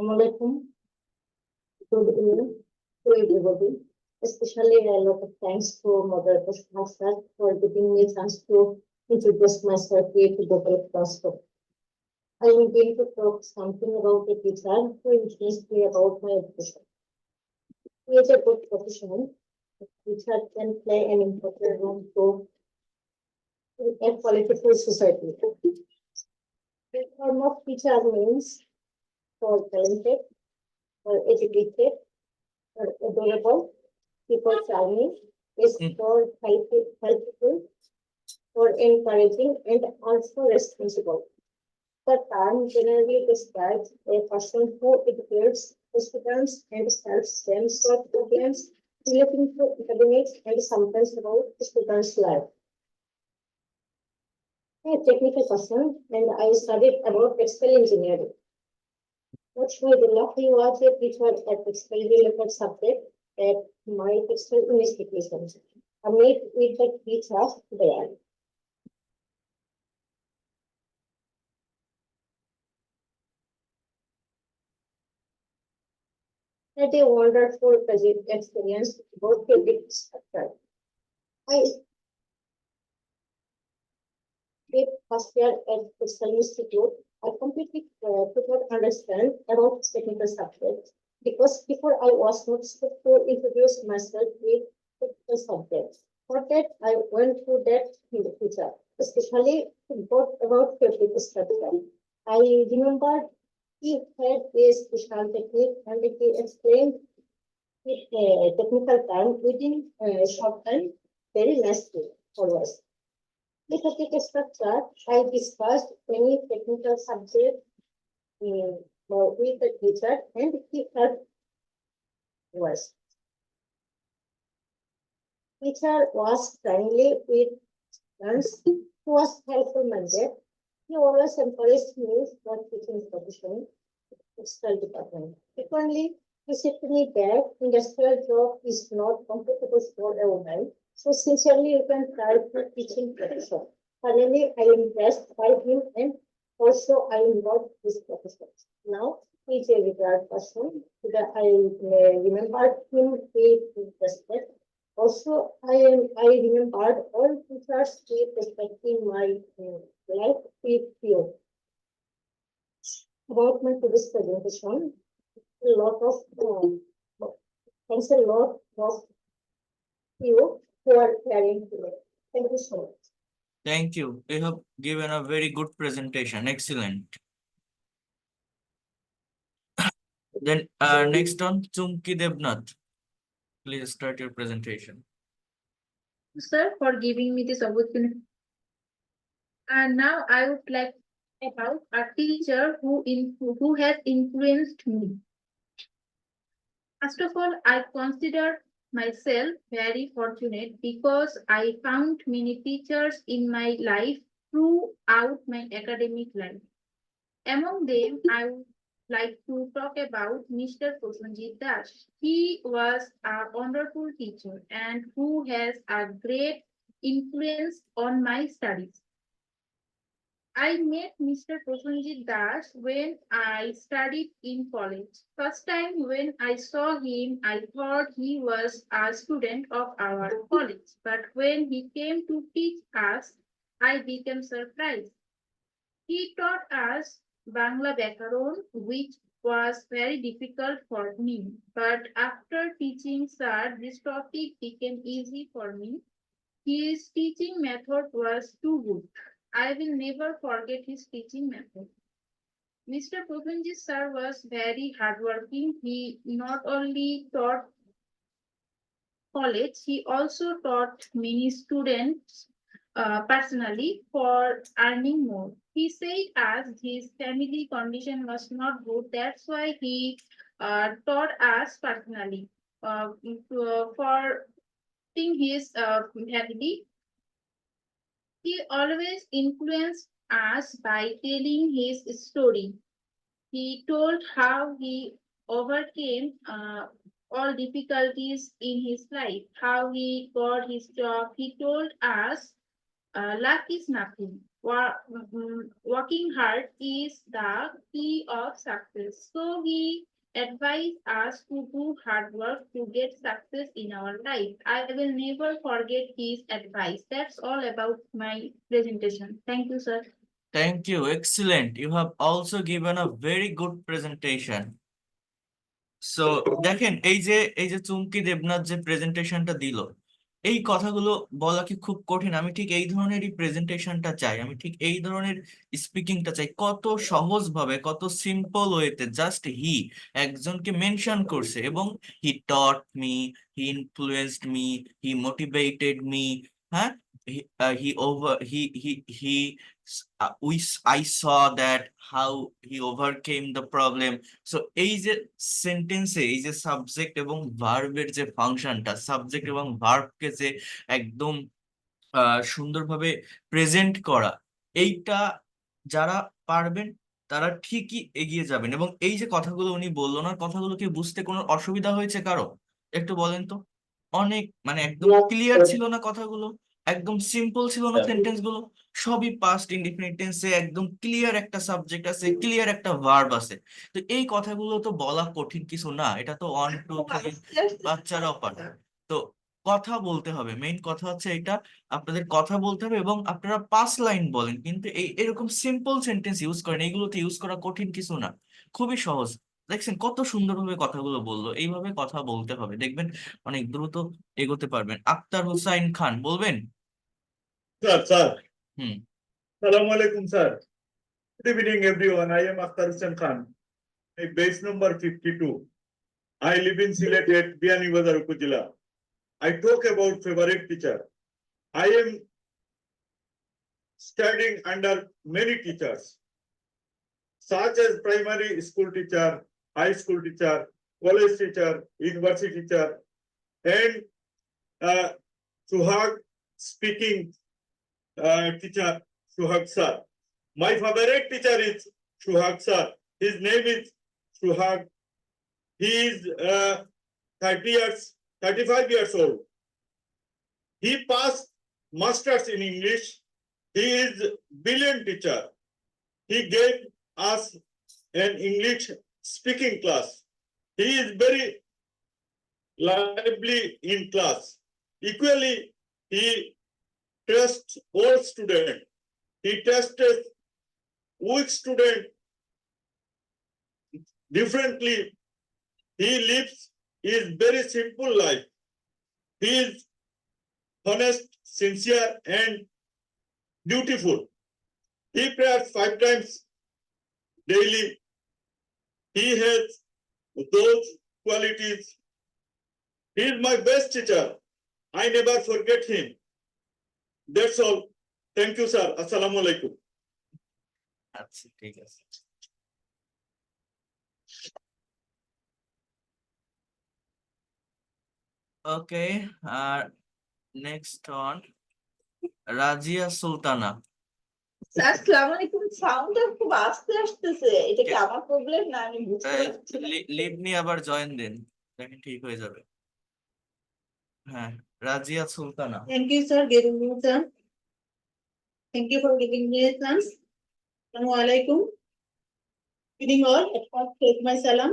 Assalamualaikum. Good evening to everybody. Especially a lot of thanks to Moderator Hassan for giving me a chance to introduce myself here to the podcast. I am going to talk something about a teacher who influenced me about my education. He is a good professional. A teacher can play an important role to a quality society. The form of teacher means for talented, for educated, for adorable, people charming, is for helpful, for encouraging, and also responsible. The term generally describes a person who educates the students and helps them solve problems relating to academics and sometimes about the students' life. I'm a technical person and I studied about textile engineering. Much my lucky was a teacher at textile related subject at my textile investigation. I met with the teachers there. Had a wonderful experience about a big structure. I did first year at the Textile Institute. I completely could not understand about technical subjects because before I was not supposed to introduce myself with technical subjects. For that, I went through that in the future, especially about technical structure. I remember he had a special technique and he explained the technical term within a short time very nicely for us. With a technical structure, I discussed any technical subject with the teacher and he helped us. Teacher was friendly with students, who was helpful minded. He always encouraged me for teaching profession, textile department. Frequently, he said to me that industrial job is not comfortable for a woman. So sincerely, you can try for teaching profession. Finally, I am impressed by him and also I love his profession. Now, he is a retired person. That I remembered him with respect. Also, I remembered all teachers with respect in my life with you. About my today's presentation, a lot of thanks a lot of you who are hearing today. Thank you so much. Thank you. You have given a very good presentation. Excellent. Then next on Chumki Devnath. Please start your presentation. Sir, for giving me this opportunity. And now I would like about a teacher who has influenced me. First of all, I consider myself very fortunate because I found many teachers in my life throughout my academic life. Among them, I would like to talk about Mr. Prosenjit Das. He was a wonderful teacher and who has a great influence on my studies. I met Mr. Prosenjit Das when I studied in college. First time when I saw him, I thought he was a student of our college. But when he came to teach us, I became surprised. He taught us Bangla Bekaron, which was very difficult for me. But after teaching Sir, this topic became easy for me. His teaching method was too good. I will never forget his teaching method. Mr. Prosenjit sir was very hardworking. He not only taught college, he also taught many students personally for earning more. He said as his family condition was not good, that's why he taught us personally for his family. He always influenced us by telling his story. He told how he overcame all difficulties in his life, how he got his job. He told us luck is nothing. Working hard is the key of success. So he advised us to do hard work to get success in our life. I will never forget his advice. That's all about my presentation. Thank you, sir. Thank you. Excellent. You have also given a very good presentation. So দেখেন এই যে চুমকি দেবনাথ যে প্রেজেন্টেশনটা দিল, এই কথাগুলো বলা কি খুব কঠিন? আমি ঠিক এই ধরনেরই প্রেজেন্টেশনটা চাই, আমি ঠিক এই ধরনের স্পিকিংটা চাই। কত সহজ ভাবে, কত সিম্পল ওয়েতে জাস্ট একজনকে মেনশন করছে, এবং হি টট মি, হি ইনফ্লুয়েন্সড মি, হি মোটিভেটেড মি। হ্যাঁ, he over he I saw that how he overcame the problem. So এই যে সেন্টেন্সে এই যে সাবজেক্ট এবং ভার্বের যে ফাংশনটা, সাবজেক্ট এবং ভার্বকে যে একদম সুন্দরভাবে প্রেজেন্ট করা, এইটা যারা পারবেন তারা ঠিকই এগিয়ে যাবেন। এবং এই যে কথাগুলো উনি বললো না, কথাগুলো কি বুঝতে কোনো অসুবিধা হয়েছে কারো? একটু বলেন তো। অনেক মানে একদম Yes, ক্লিয়ার sir. ছিল না কথাগুলো? একদম সিম্পল ছিল না সেন্টেন্স গুলো? সবই পাস্ট ইনডিফিনিট টেন্সে, একদম ক্লিয়ার একটা সাবজেক্ট আছে, ক্লিয়ার একটা ভার্ব আছে। তো এই কথাগুলো তো বলা কঠিন কিছু না, এটা তো 1 2 3 বাচ্চারাও পারে। তো কথা বলতে হবে, মেইন কথা হচ্ছে এটা, আপনাদের কথা বলতে হবে এবং আপনারা 5 লাইন বলেন, কিন্তু এরকম সিম্পল সেন্টেন্স ইউজ করেন, এইগুলোতে ইউজ করা কঠিন কিছু না, খুবই সহজ। দেখছেন কত সুন্দরভাবে কথাগুলো বললো? এইভাবে কথা বলতে হবে, দেখবেন অনেক দ্রুত এগোতে পারবেন। আক্তার হুসাইন খান বলবেন? Sir. Hmm. Assalamu alaikum, sir. Good evening, everyone. I am Akhtar Hussain Khan. My base number 52. I live in Sylhet at Biyanibazar Upazila. I talk about favorite teacher. I am studying under many teachers, such as primary school teacher, high school teacher, college teacher, university teacher, and Suhag speaking teacher, Suhag sir. My favorite teacher is Suhag sir. His name is Suhag. He is 35 years old. He passed masters in English. He is brilliant teacher. He gave us an English speaking class. He is very lively in class. Equally, he trusts all students. He tested weak student differently. He lives his very simple life. He is honest, sincere, and beautiful. He prays 5 times daily. He has those qualities. He is my best teacher. I never forget him. That's all. Thank you, sir. Assalamu alaikum. আচ্ছা, ঠিক আছে। Okay, আর next on Razia Sultana. Sir আসসালামু আলাইকুম, সাউন্ডটা খুব আস্তে আসতেছে, এটা কি আমার প্রবলেম না? আমি বুঝতে পারছি না। লিভ নিয়ে আবার জয়েন দিন, দেখেন ঠিক হয়ে যাবে। হ্যাঁ, Razia Sultana. Thank you, sir, giving me sir. Thank you for giving me a chance. Assalamu alaikum. Greeting all. At first, take my salam.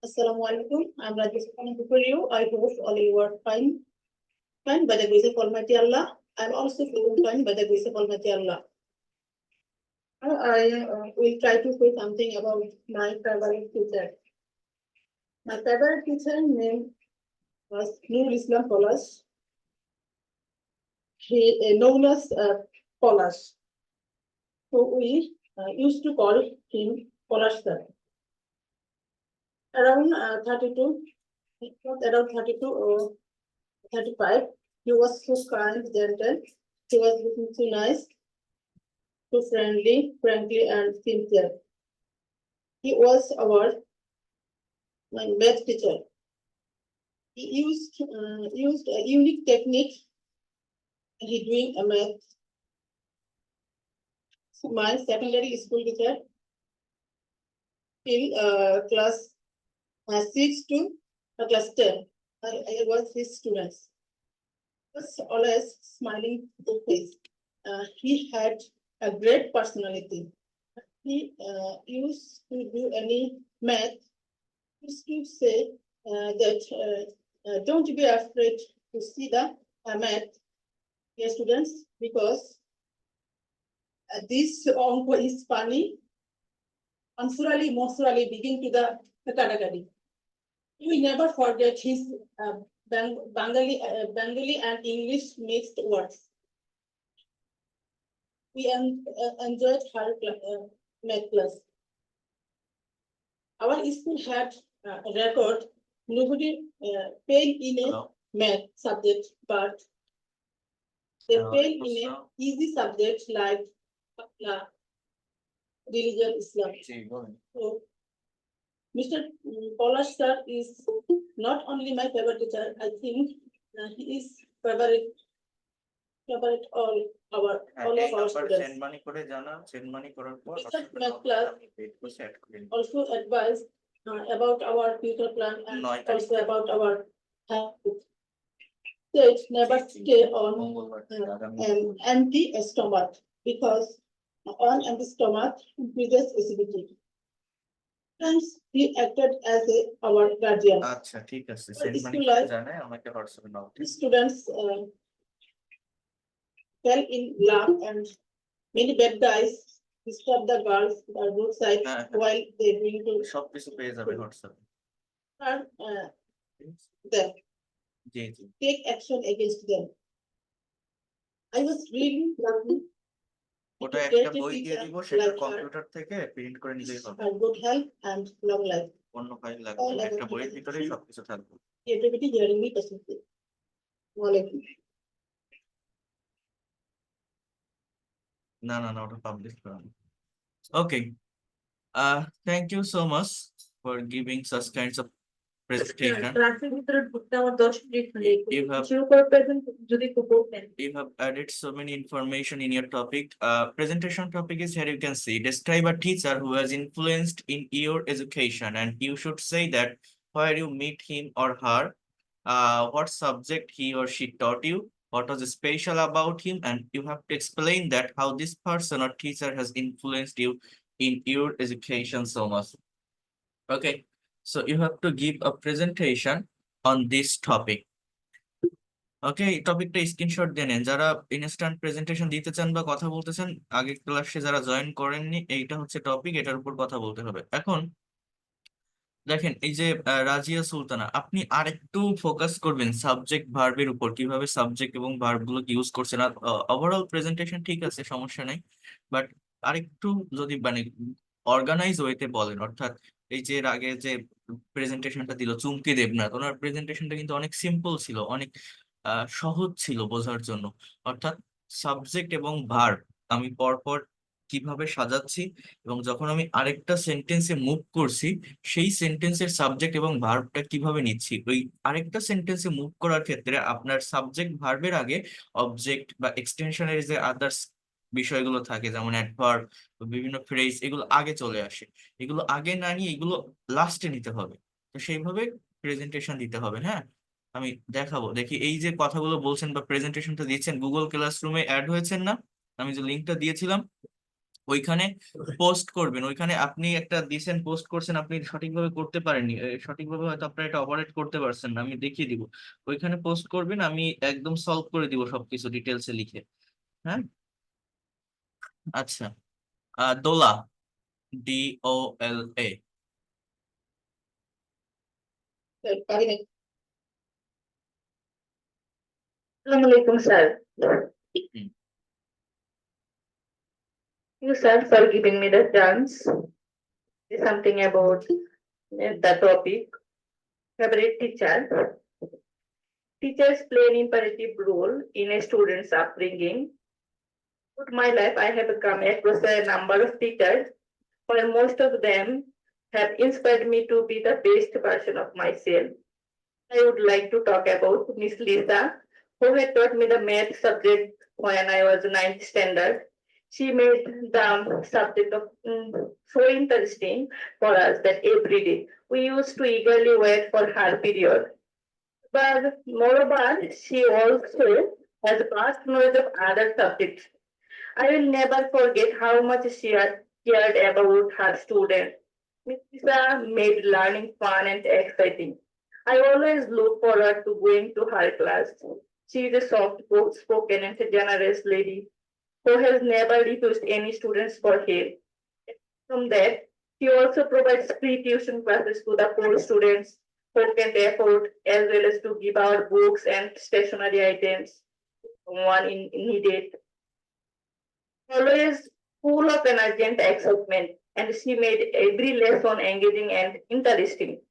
Assalamu alaikum. I'm Rajesh Khan for you. I hope all you are fine. Fine by the grace of Almighty Allah. I'm also feeling fine by the grace of Almighty Allah. I will try to say something about my favorite teacher. My favorite teacher name was Nurul Islam Polash. He known as Polash. So we used to call him Polash sir. Around 32, around 32 or 35, he was so kind, gentle. He was looking so nice, so friendly, and sincere. He was my math teacher. He used a unique technique when he doing a math. My secondary school teacher till class 6 to class 10. I was his students. Was always smiling face he had a great personality. He used to do any math. He used to say that don't be afraid to see the math, dear students, because this onko is funny. Ansurali, Mosurali begin to the category. We never forget his Bengali and English mixed words. We enjoyed her math class. Our school had a record. Nobody failed in a Hello? math subject, but they Hello, failed in a Hello? easy subject like religion, Islam. জি, বলেন। So, Mr. Polash sir is not only my favorite teacher, I think he is favorite all হ্যাঁ, all এই of our number students. Send money করে জানান, send money করার পর Mr. আপনাদের Math নম্বরটা class আমি পেড করে সেট করে নিব। also advised about our future plan and 9 তারিখ also about our health. Said never stay on মঙ্গলবার আগামী an empty stomach because on empty stomach increases acidity. Hence, he acted as our guardian. আচ্ছা ঠিক আছে, Our send money school করে life, জানায় আমাকে হোয়াটসঅ্যাপে নাও। the students fell in love and many bad guys disturbed the girls at the roadside হ্যাঁ, হ্যাঁ। while they bring to সবকিছু পেয়ে যাবে হোয়াটসঅ্যাপে। them, G G. take action against them. I was really lucky ওটা to একটা get a বই দিয়ে teacher দিব, সেটা like her কম্পিউটার থেকে প্রিন্ট করে নিলেই হবে। and good health and long life. অন্য ফাইল লাগবে All না, about একটা বইয়ের ভিতরেই education. সবকিছু থাকবে। Creativity hearing me patiently. Walaikum. না না না, ওটা পাবলিশ করা না। Okay. Thank you so much for giving such kinds of presentation. ক্লাসের ভিতরে ঢুকতে আমার 10 মিনিট লেট You have- শুরু করে প্রেজেন্ট যদি একটু বলতেন। You have added so many information in your topic. Presentation topic is here you can see. Describe a teacher who has influenced in your education, and you should say that where you meet him or her, what subject he or she taught you, what was special about him, and you have to explain that how this person or teacher has influenced you in your education so much. Okay, so you have to give a presentation on this topic. ওকে, এই টপিকটা screenshot দিয়ে নেন যারা instant presentation দিতে চান বা কথা বলতে চান। আগে ক্লাসে যারা জয়েন করেননি, এইটা হচ্ছে টপিক, এটার উপর কথা বলতে হবে। এখন দেখেন এই যে রাজিয়া সুলতানা, আপনি আরেকটু ফোকাস করবেন সাবজেক্ট ভার্বের উপর, কিভাবে সাবজেক্ট এবং ভার্ব গুলোকে ইউজ করছেন। ওভারঅল প্রেজেন্টেশন ঠিক আছে, সমস্যা নাই, বাট আরেকটু যদি মানে অর্গানাইজ ওয়েতে বলেন, অর্থাৎ এই যে এর আগে যে প্রেজেন্টেশনটা দিল চুমকি দেবনাথ, ওনার প্রেজেন্টেশনটা কিন্তু অনেক সিম্পল ছিল, অনেক সহজ ছিল বোঝার জন্য। অর্থাৎ সাবজেক্ট এবং ভার্ব আমি পরপর কিভাবে সাজাচ্ছি এবং যখন আমি আরেকটা সেন্টেন্সে মুভ করছি সেই সেন্টেন্সের সাবজেক্ট এবং ভার্বটা কিভাবে নিচ্ছি। ওই আরেকটা সেন্টেন্সে মুভ করার ক্ষেত্রে আপনার সাবজেক্ট ভার্বের আগে অবজেক্ট বা এক্সটেনশনের যে আদার্স বিষয়গুলো থাকে, যেমন অ্যাডভার্ব, বিভিন্ন ফ্রেজ, এগুলো আগে চলে আসে। এগুলো আগে না নিয়ে এগুলো লাস্টে নিতে হবে। তো সেইভাবে প্রেজেন্টেশন দিতে হবে। হ্যাঁ, আমি দেখাবো। দেখি এই যে কথাগুলো বলছেন বা প্রেজেন্টেশনটা দিচ্ছেন, গুগল ক্লাসরুমে অ্যাড হয়েছেন না? আমি যে লিঙ্কটা দিয়েছিলাম ওইখানে পোস্ট করবেন। ওইখানে আপনি একটা দিয়েছেন, পোস্ট করছেন, আপনি সঠিকভাবে করতে পারেননি, সঠিকভাবে হয়তো আপনারা এটা অপারেট করতে পারছেন না, আমি দেখিয়ে দিব। ওইখানে পোস্ট করবেন, আমি একদম সলভ করে দিব সবকিছু ডিটেলসে লিখে। হ্যাঁ, আচ্ছা। দোলা, DOLA। Karim, Assalamu alaikum, sir. Hmm. You, sir, for giving me the chance. Say something about the topic. Favorite teacher. Teachers play an imperative role in a student's upbringing. Throughout my life, I have come across a number of teachers, while most of them have inspired me to be the best version of myself. I would like to talk about Miss Lisa, who had taught me the math subject when I was 9th standard. She made the subject of so interesting for us that every day we used to eagerly wait for her period. But moreover, she also has vast knowledge of other subjects I will never forget how much she had cared about her students. Miss Lisa made learning fun and exciting. I always look forward to going to her class. She is a soft-spoken and generous lady who has never refused any students for help. From that, she also provides free tuition classes to the poor students who can't afford, as well as to give out books and stationery items one in needed. Always full of energy and excitement, and she made every lesson engaging and interesting.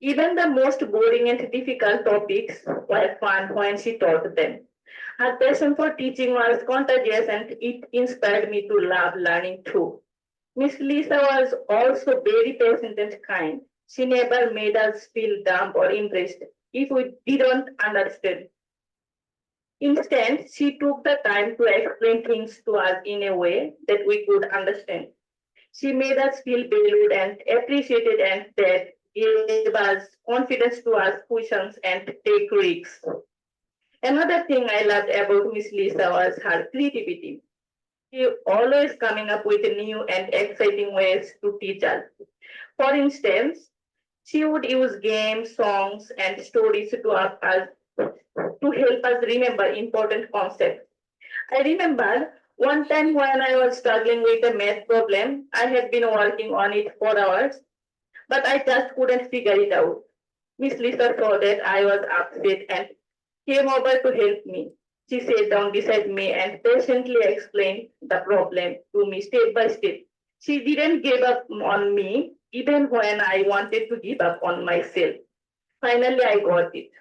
Even the most boring and difficult topics were fun when she taught them. Her passion for teaching was contagious and it inspired me to love learning too. Miss Lisa was also very patient and kind. She never made us feel dumb or impressed if we didn't understand. Instead, she took the time to explain things to us in a way that we could understand. She made us feel valued and appreciated, and that gave us confidence to ask questions and take risks. Another thing I loved about Miss Lisa was her creativity. She always coming up with new and exciting ways to teach us. For instance, she would use games, songs, and stories to help us remember important concepts. I remember one time when I was struggling with a math problem. I had been working on it for hours, but I just couldn't figure it out. Miss Lisa saw that I was upset and came over to help me. She sat down beside me and patiently explained the problem to me step by step. She didn't give up on me even when I wanted to give up on myself. Finally, I got it.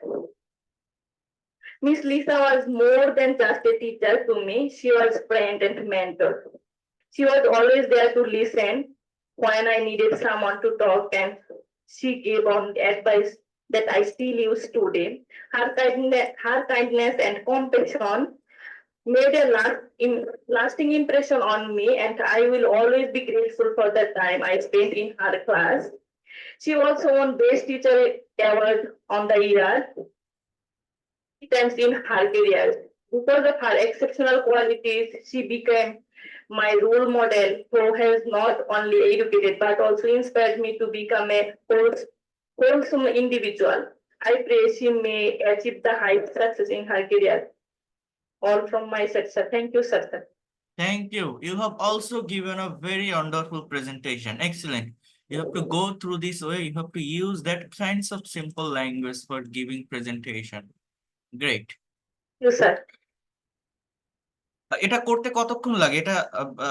Miss Lisa was more than just a teacher to me. She was friend and mentor. She was always there to listen when I needed someone to talk, and she gave on advice that I still use today. Her kindness and compassion made a lasting impression on me, and I will always be grateful for the time I spent in her class. She also won Best Teacher Award on the year times in her career. Because of her exceptional qualities, she became my role model who has not only educated but also inspired me to become a wholesome individual. I pray she may achieve the high success in her career. All from my side, sir. Thank you, sir. Thank you. You have also given a very wonderful presentation. Excellent. You have to go through this way. You have to use that kinds of simple language for giving presentation. Great. You, sir. এটা করতে কতক্ষণ লাগে? এটা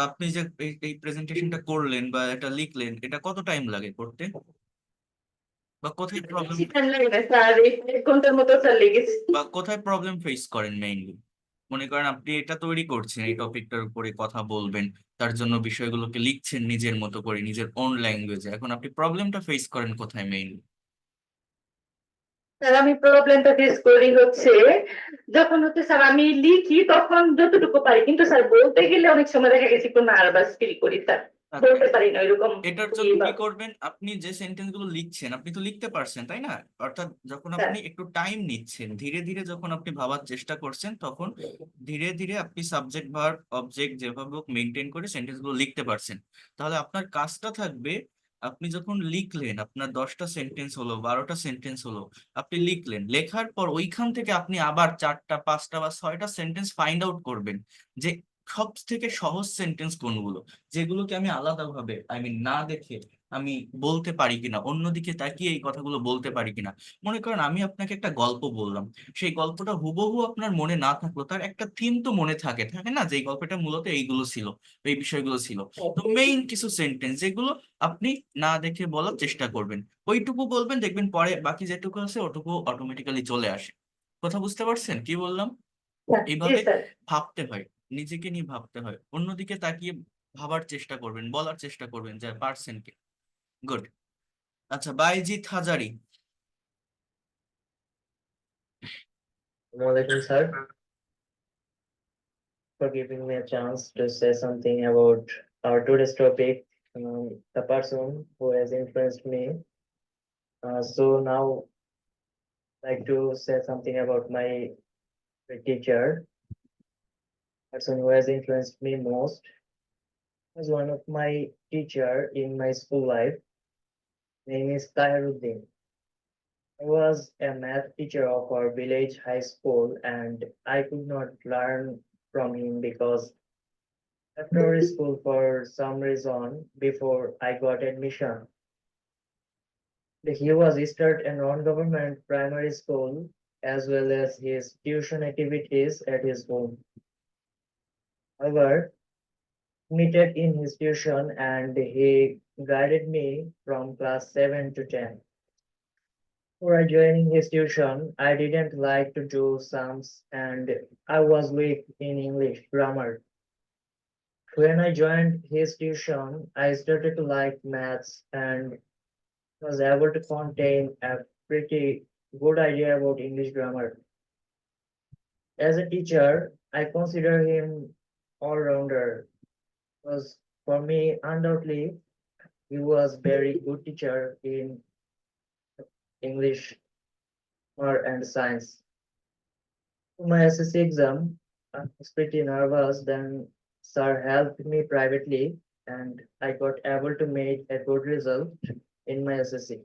আপনি যে এই প্রেজেন্টেশনটা করলেন বা এটা লিখলেন, এটা কত টাইম লাগে করতে? বা কোথায় প্রবলেম বেশি time লাগে না, স্যার। 1 ঘন্টার মতো স্যার লেগেছে। বা কোথায় প্রবলেম ফেস করেন মেইনলি? মনে করেন আপনি এটা তৈরি করছেন, এই টপিকটার উপরে কথা বলবেন, তার জন্য বিষয়গুলোকে লিখছেন নিজের মতো করে, নিজের ওন ল্যাঙ্গুয়েজে। এখন আপনি প্রবলেমটা ফেস করেন কোথায় মেইনলি? স্যার আমি প্রবলেমটা ফেস করি হচ্ছে যখন হচ্ছে স্যার আমি লিখি তখন যতটুকু পারি, কিন্তু স্যার বলতে গেলে অনেক সময় দেখা গেছে একটু নার্ভাস ফিল করি স্যার, বলতে পারি না ওইরকম। এটার জন্য কি করবেন? আপনি যে সেন্টেন্স গুলো লিখছেন, আপনি তো লিখতে পারছেন তাই না? অর্থাৎ যখন আপনি একটু টাইম নিচ্ছেন, ধীরে ধীরে যখন আপনি ভাবার চেষ্টা করছেন, তখন ধীরে ধীরে আপনি সাবজেক্ট ভার্ব অবজেক্ট যেভাবে হোক মেনটেন করে সেন্টেন্স গুলো লিখতে পারছেন। তাহলে আপনার কাজটা থাকবে, আপনি যখন লিখলেন, আপনার 10টা সেন্টেন্স হলো, 12টা সেন্টেন্স হলো, আপনি লিখলেন, লেখার পর ওইখান থেকে আপনি আবার 4টা 5টা বা 6টা সেন্টেন্স ফাইন্ড আউট করবেন যে সব থেকে সহজ সেন্টেন্স কোনগুলো, যেগুলোকে আমি আলাদাভাবে না দেখে আমি বলতে পারি কিনা, অন্যদিকে তাকিয়ে এই কথাগুলো বলতে পারি কিনা। মনে করেন আমি আপনাকে একটা গল্প বললাম, সেই গল্পটা হুবহু আপনার মনে না থাকলো, তার একটা থিম তো মনে থাকে থাকে না, যে এই গল্পটা মূলত এইগুলো ছিল, এই বিষয়গুলো ছিল। তো মেইন কিছু সেন্টেন্স যেগুলো আপনি না দেখে বলার চেষ্টা করবেন, ওইটুকু বলবেন, দেখবেন পরে বাকি যেটুকু আছে ওটুকু অটোমেটিক্যালি চলে আসে। কথা বুঝতে পারছেন কি বললাম? এইভাবে ভাবতে হয়, নিজেকে নিয়ে ভাবতে হয়, অন্যদিকে তাকিয়ে ভাবার চেষ্টা করবেন, বলার চেষ্টা করবেন যে পারছেন কি। গুড। আচ্ছা, বাইজিৎ হাজারি। Assalamualaikum, sir, for giving me a chance to say something about our today's topic, the person who has influenced me. So now I'd like to say something about my teacher. person who has influenced me most was one of my teacher in my school life. Name is Tahiruddin. I was a math teacher of our village high school, and I could not learn from him because after school, for some reason, before I got admission, he was start a non-government primary school as well as his tuition activities at his home. However, meted in his tuition and he guided me from class 7 to 10. Before joining his tuition, I didn't like to do sums and I was weak in English grammar. When I joined his tuition, I started to like maths and was able to contain a pretty good idea about English grammar. As a teacher, I consider him all-rounder because for me, undoubtedly, he was very good teacher in English and science. For my SSC exam, I was pretty nervous. Then sir helped me privately, and I got able to make a good result in my SSC.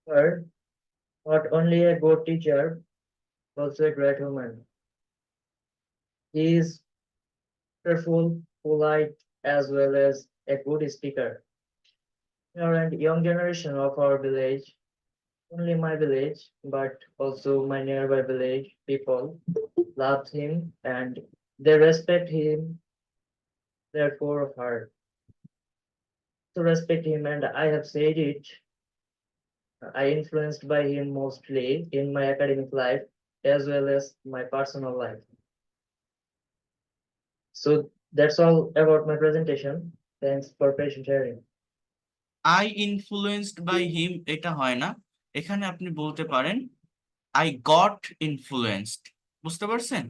Third, not only a good teacher, also a great woman. He is cheerful, polite, as well as a good speaker. And young generation of our village, only my village, but also my nearby village people love him and they respect him, therefore of heart. To respect him, and I have said it, I influenced by him mostly in my academic life as well as my personal life. So that's all about my presentation. Thanks for patient hearing. I influenced by him এটা হয় না, এখানে আপনি বলতে পারেন I got influenced, বুঝতে পারছেন?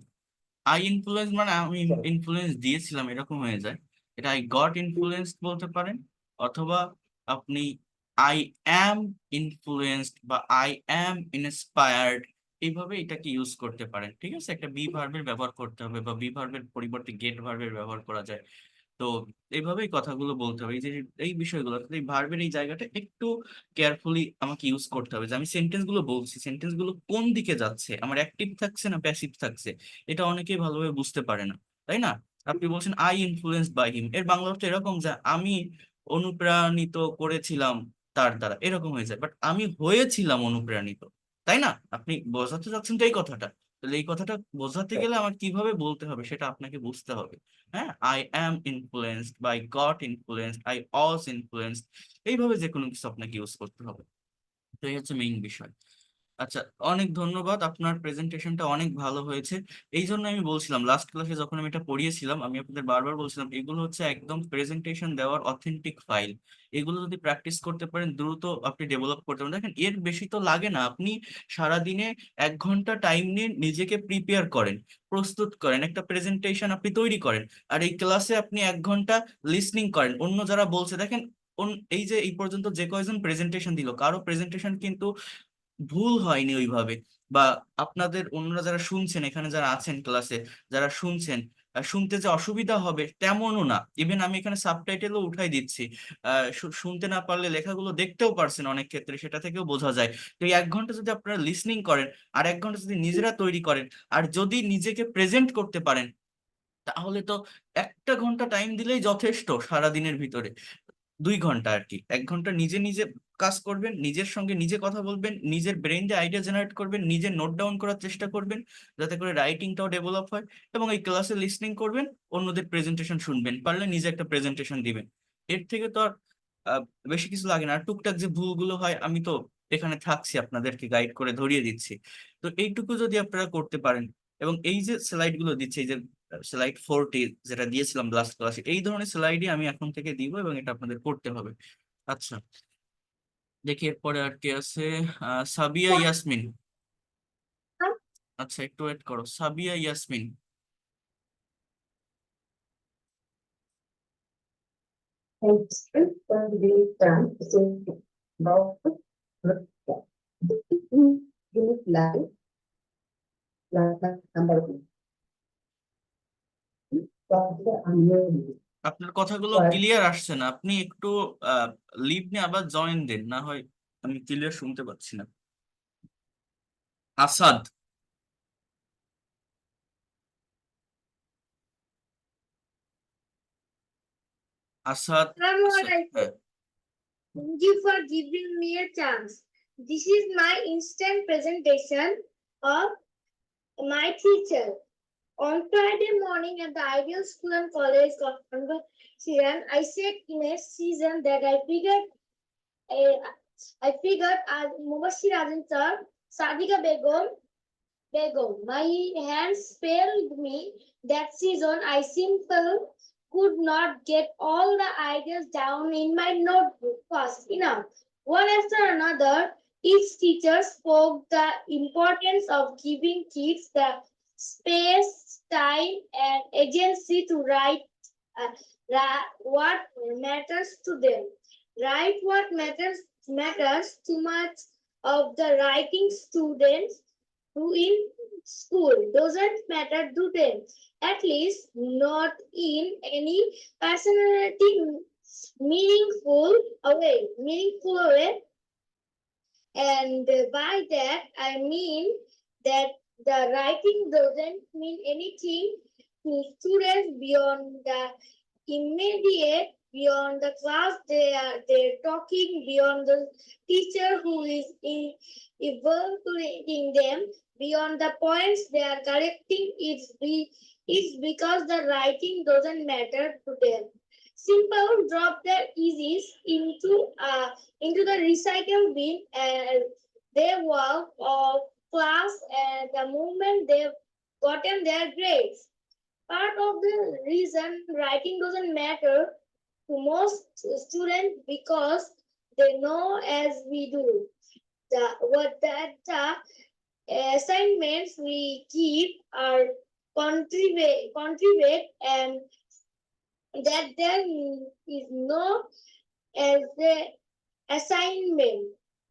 I influenced মানে আমি ইনফ্লুয়েন্স দিয়েছিলাম এরকম হয়ে যায়, এটা I got influenced বলতে পারেন, অথবা আপনি I am influenced বা I am inspired, এইভাবে এটাকে ইউজ করতে পারেন। ঠিক আছে, একটা বি ভার্বের ব্যবহার করতে হবে বা বি ভার্বের পরিবর্তে গেট ভার্বের ব্যবহার করা যায়। তো এইভাবেই কথাগুলো বলতে হবে, এই যে এই বিষয়গুলো, এই ভার্বের এই জায়গাটা একটু কেয়ারফুলি আমাকে ইউজ করতে হবে, যে আমি সেন্টেন্স গুলো বলছি, সেন্টেন্স গুলো কোন দিকে যাচ্ছে, আমার অ্যাক্টিভ থাকছে না প্যাসিভ থাকছে, এটা অনেকেই ভালোভাবে বুঝতে পারে না, তাই না? আপনি বলছেন আই ইনফ্লুয়েন্সড বাই হিম, এর বাংলা অর্থ এরকম যে আমি অনুপ্রাণিত করেছিলাম তার দ্বারা, এরকম হয়ে যায়, বাট আমি হয়েছিলাম অনুপ্রাণিত, তাই না? আপনি বোঝাতে চাচ্ছেন তো এই কথাটা, তাহলে এই কথাটা বোঝাতে গেলে আমার কিভাবে বলতে হবে সেটা আপনাকে বুঝতে হবে। হ্যাঁ, I am influenced by got influenced, I was influenced, এইভাবে যে কোনো কিছু আপনাকে ইউজ করতে হবে। তো এই হচ্ছে মেইন বিষয়। আচ্ছা, অনেক ধন্যবাদ, আপনার প্রেজেন্টেশনটা অনেক ভালো হয়েছে। এই জন্য আমি বলছিলাম লাস্ট ক্লাসে যখন আমি এটা পড়িয়েছিলাম, আমি আপনাদের বারবার বলছিলাম এগুলো হচ্ছে একদম প্রেজেন্টেশন দেওয়ার অথেন্টিক ফাইল, এগুলো যদি প্র্যাকটিস করতে পারেন দ্রুত আপনি ডেভেলপ করতে পারেন। দেখেন এর বেশি তো লাগে না, আপনি সারাদিনে 1 ঘন্টা টাইম নিয়ে নিজেকে প্রিপেয়ার করেন, প্রস্তুত করেন, একটা প্রেজেন্টেশন আপনি তৈরি করেন, আর এই ক্লাসে আপনি 1 ঘন্টা লিসনিং করেন অন্য যারা বলছে। দেখেন এই যে এই পর্যন্ত যে কয়জন প্রেজেন্টেশন দিল, কারো প্রেজেন্টেশন কিন্তু ভুল হয়নি ওইভাবে, বা আপনাদের অন্যরা যারা শুনছেন, এখানে যারা আছেন ক্লাসে যারা শুনছেন, শুনতে যে অসুবিধা হবে তেমনও না, ইভেন আমি এখানে সাবটাইটেলও উঠাই দিচ্ছি, শুনতে না পারলে লেখাগুলো দেখতেও পারছেন অনেক ক্ষেত্রে, সেটা থেকেও বোঝা যায়। তো এই 1 ঘন্টা যদি আপনারা লিসনিং করেন আর 1 ঘন্টা যদি নিজেরা তৈরি করেন আর যদি নিজেকে প্রেজেন্ট করতে পারেন, তাহলে তো 1 ঘন্টা টাইম দিলেই যথেষ্ট সারাদিনের ভিতরে। 2 ঘন্টা আর কি, 1 ঘন্টা নিজে নিজে কাজ করবেন, নিজের সঙ্গে নিজে কথা বলবেন, নিজের ব্রেন দিয়ে আইডিয়া জেনারেট করবেন, নিজে নোট ডাউন করার চেষ্টা করবেন যাতে করে রাইটিংটাও ডেভেলপ হয়, এবং এই ক্লাসে লিসনিং করবেন, অন্যদের প্রেজেন্টেশন শুনবেন, পারলে নিজে একটা প্রেজেন্টেশন দিবেন। এর থেকে তো আর আহ, বেশি কিছু লাগে না। আর টুকটাক যে ভুলগুলো হয় আমি তো এখানে থাকছি, আপনাদেরকে গাইড করে ধরিয়ে দিচ্ছি। তো এইটুকু যদি আপনারা করতে পারেন, এবং এই যে স্লাইড গুলো দিচ্ছে, এই যে স্লাইড 40 যেটা দিয়েছিলাম লাস্ট ক্লাসে, এই ধরনের স্লাইডই আমি এখন থেকে দিব এবং এটা আপনাদের করতে হবে। আচ্ছা, দেখি এরপরে আর কে আছে। সাবিয়া ইয়াসমিন। আচ্ছা, একটু ওয়েট করো, Sabia Yasmin. Thanks for the time. So, about unit live, number one. আপনার কথাগুলো ক্লিয়ার আসছে না, আপনি একটু লিভ নিয়ে আবার জয়েন দেন, না হয় আমি ক্লিয়ার শুনতে পাচ্ছি না। আসাদ, আসাদ, হ্যাঁ। Thank you for giving me a chance. This is my instant presentation of my teacher. On Friday morning at the Ideal School and College conversation, I said in a season that I figured as Mubashir Azim sir, Sadika Begum. My hands failed me that season. I simply could not get all the ideas down in my notebook fast enough. One after another, each teacher spoke the importance of giving kids the space, time, and agency to write what matters to them. Write what matters too much of the writing students who in school doesn't matter to them, at least not in any personality meaningful way. And by that I mean that the writing doesn't mean anything to students beyond the immediate, beyond the class they're talking, beyond the teacher who is evaluating them, beyond the points they are correcting. It's because the writing doesn't matter to them. Simple drop their easies into the recycle bin and they walk off class at the moment they've gotten their grades. Part of the reason writing doesn't matter to most students because they know as we do the assignments we keep are contribute and that there is no as the assignment.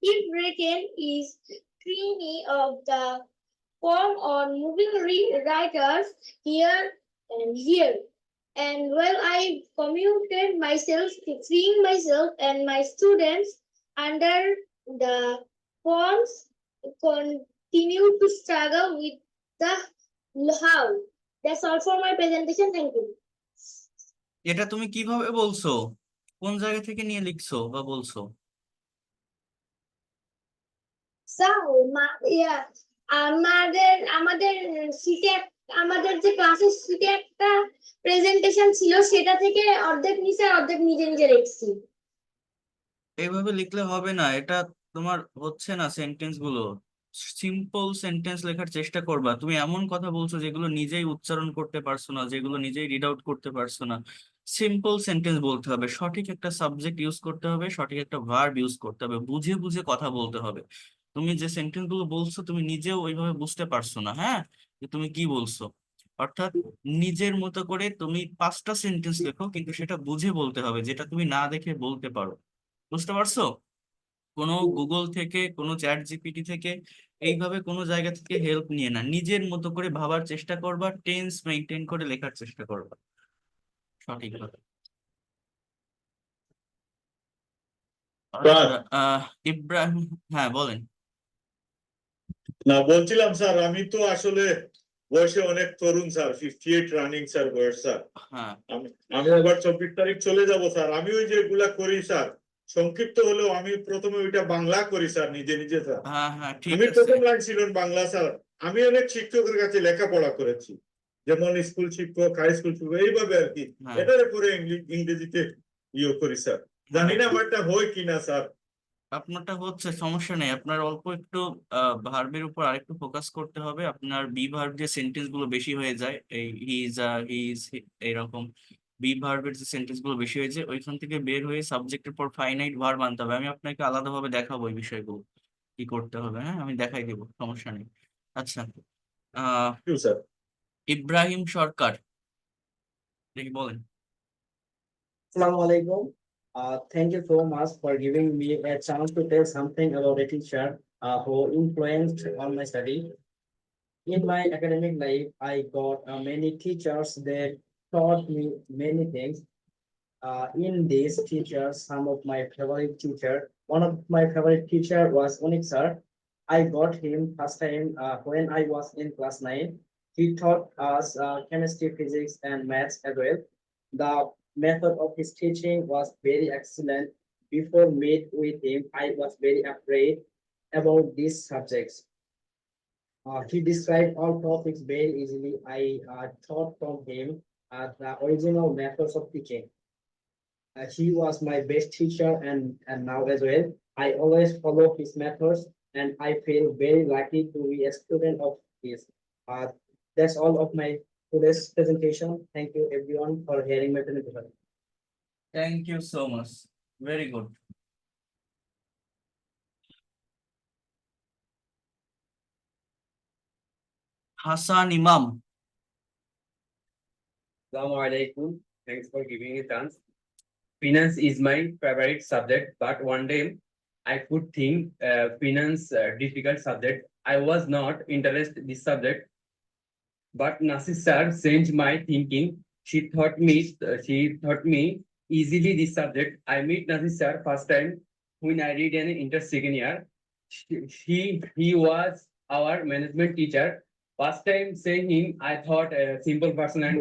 If written is creamy of the form on moving writers here and here. And while I commuted myself, freeing myself and my students under the forms, continue to struggle with the how. That's all for my presentation. Thank you. এটা তুমি কিভাবে বলছো? কোন জায়গা থেকে নিয়ে লিখছো বা বলছো? স্যার আমাদের শীটে আমাদের যে ক্লাসের শীটে একটা প্রেজেন্টেশন ছিল সেটা থেকে অর্ধেক নিচে অর্ধেক নিজে নিজে লিখছি। এইভাবে লিখলে হবে না, এটা তোমার হচ্ছে না। সেন্টেন্স গুলো সিম্পল সেন্টেন্স লেখার চেষ্টা করবা। তুমি এমন কথা বলছো যেগুলো নিজেই উচ্চারণ করতে পারছো না, যেগুলো নিজেই রিড আউট করতে পারছো না। সিম্পল সেন্টেন্স বলতে হবে, সঠিক একটা সাবজেক্ট ইউজ করতে হবে, সঠিক একটা ভার্ব ইউজ করতে হবে, বুঝে বুঝে কথা বলতে হবে। তুমি যে সেন্টেন্স গুলো বলছো তুমি নিজেও ওইভাবে বুঝতে পারছো না, হ্যাঁ, যে তুমি কি বলছো। অর্থাৎ নিজের মতো করে তুমি 5টা সেন্টেন্স লেখো, কিন্তু সেটা বুঝে বলতে হবে, যেটা তুমি না দেখে বলতে পারো। বুঝতে পারছো? কোনো গুগল থেকে, কোনো চ্যাট জিপিটি থেকে, এইভাবে কোনো জায়গা থেকে হেল্প নিয়ে না, নিজের মতো করে ভাবার চেষ্টা করবা, টেন্স মেনটেন করে লেখার চেষ্টা করবা সঠিকভাবে। আচ্ছা, ইব্রাহিম, হ্যাঁ বলেন। না, বলছিলাম স্যার আমি তো আসলে বয়সে অনেক তরুণ স্যার, 58 রানিং স্যার বয়স স্যার। হ্যাঁ, আমি আবার 24 তারিখ চলে যাব স্যার। আমি ওই যেগুলা করি স্যার সংক্ষিপ্ত হলেও আমি প্রথমে ওইটা বাংলা করি স্যার, নিজে নিজে স্যার। হ্যাঁ, হ্যাঁ, ঠিক আমি আছে। প্রথম লাইন ছিল বাংলা স্যার। আমি অনেক শিক্ষকের কাছে লেখাপড়া করেছি, যেমন স্কুল শিক্ষক, হাই স্কুল শিক্ষক, এইভাবে আর কি। হ্যাঁ, এটার পরে ইংরেজিতে করি স্যার। জানি না আমারটা হয় কিনা স্যার। আপনারটা হচ্ছে, সমস্যা নেই। আপনার অল্প একটু ভার্বের উপর আরেকটু ফোকাস করতে হবে। আপনার বি ভার্ব যে সেন্টেন্স গুলো বেশি হয়ে যায়, এই হি ইজ, হি ইজ, এরকম বি ভার্বের যে সেন্টেন্স গুলো বেশি হয়েছে, ওইখান থেকে বের হয়ে সাবজেক্টের পর ফাইনাইট ভার্ব আনতে হবে। আমি আপনাকে আলাদাভাবে দেখাবো এই বিষয়গুলো কি করতে হবে, হ্যাঁ, আমি দেখাই দেবো, সমস্যা নেই। আচ্ছা, স্যার ইব্রাহিম সরকার, দেখি বলেন। Assalamualaikum. Thank you so much for giving me a chance to tell something about a teacher who influenced on my study. In my academic life, I got many teachers that taught me many things. In this teacher, some of my favorite teacher, one of my favorite teacher was Onik sir. I got him first time when I was in class 9. He taught us chemistry, physics, and maths as well. The method of his teaching was very excellent. Before meet with him, I was very afraid about these subjects. He described all topics very easily. I taught from him the original methods of teaching. He was my best teacher and now as well. I always follow his methods and I feel very lucky to be a student of his. Uh, that's all of my today's presentation. Thank you everyone for hearing my presentation. Thank you so much. Very good. Hassan Imam. Assalamu alaikum. Thanks for giving me a chance. Finance is my favorite subject, but one day I could think finance difficult subject. I was not interested in this subject, but Nasir sir changed my thinking. She taught me easily this subject. I meet Nasir sir first time when I read an inter second year. He was our management teacher. First time seeing him, I thought a simple person and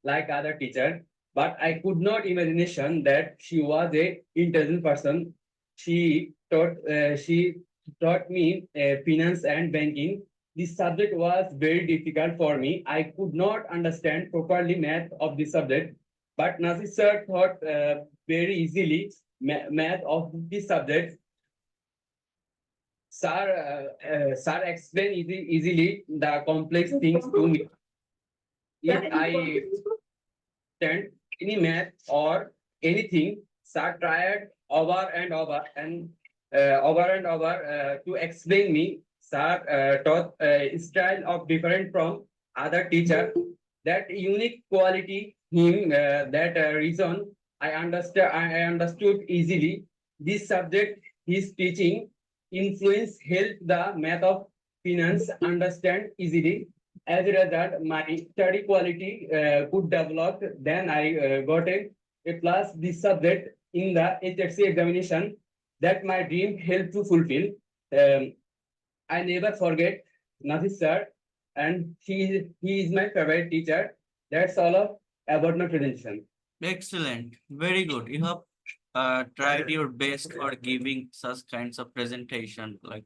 like other teacher, but I could not imagination that she was a intelligent person. She taught me finance and banking. This subject was very difficult for me. I could not understand properly math of this subject, but Nasir sir taught very easily math of this subject. Sir explain easily the complex things to me. If I understand any math or anything, sir tried over and over to explain me. Sir taught style of different from other teacher. That unique quality him that reason I understood easily. This subject his teaching influence help the math of finance understand easily. As a result, my study quality could develop. Then I got a plus this subject in the HSC examination that my dream helped to fulfill. I never forget Nasir sir, and he is my favorite teacher. That's all about my presentation. Excellent. Very good. You have tried your best for giving such kinds of presentation. Like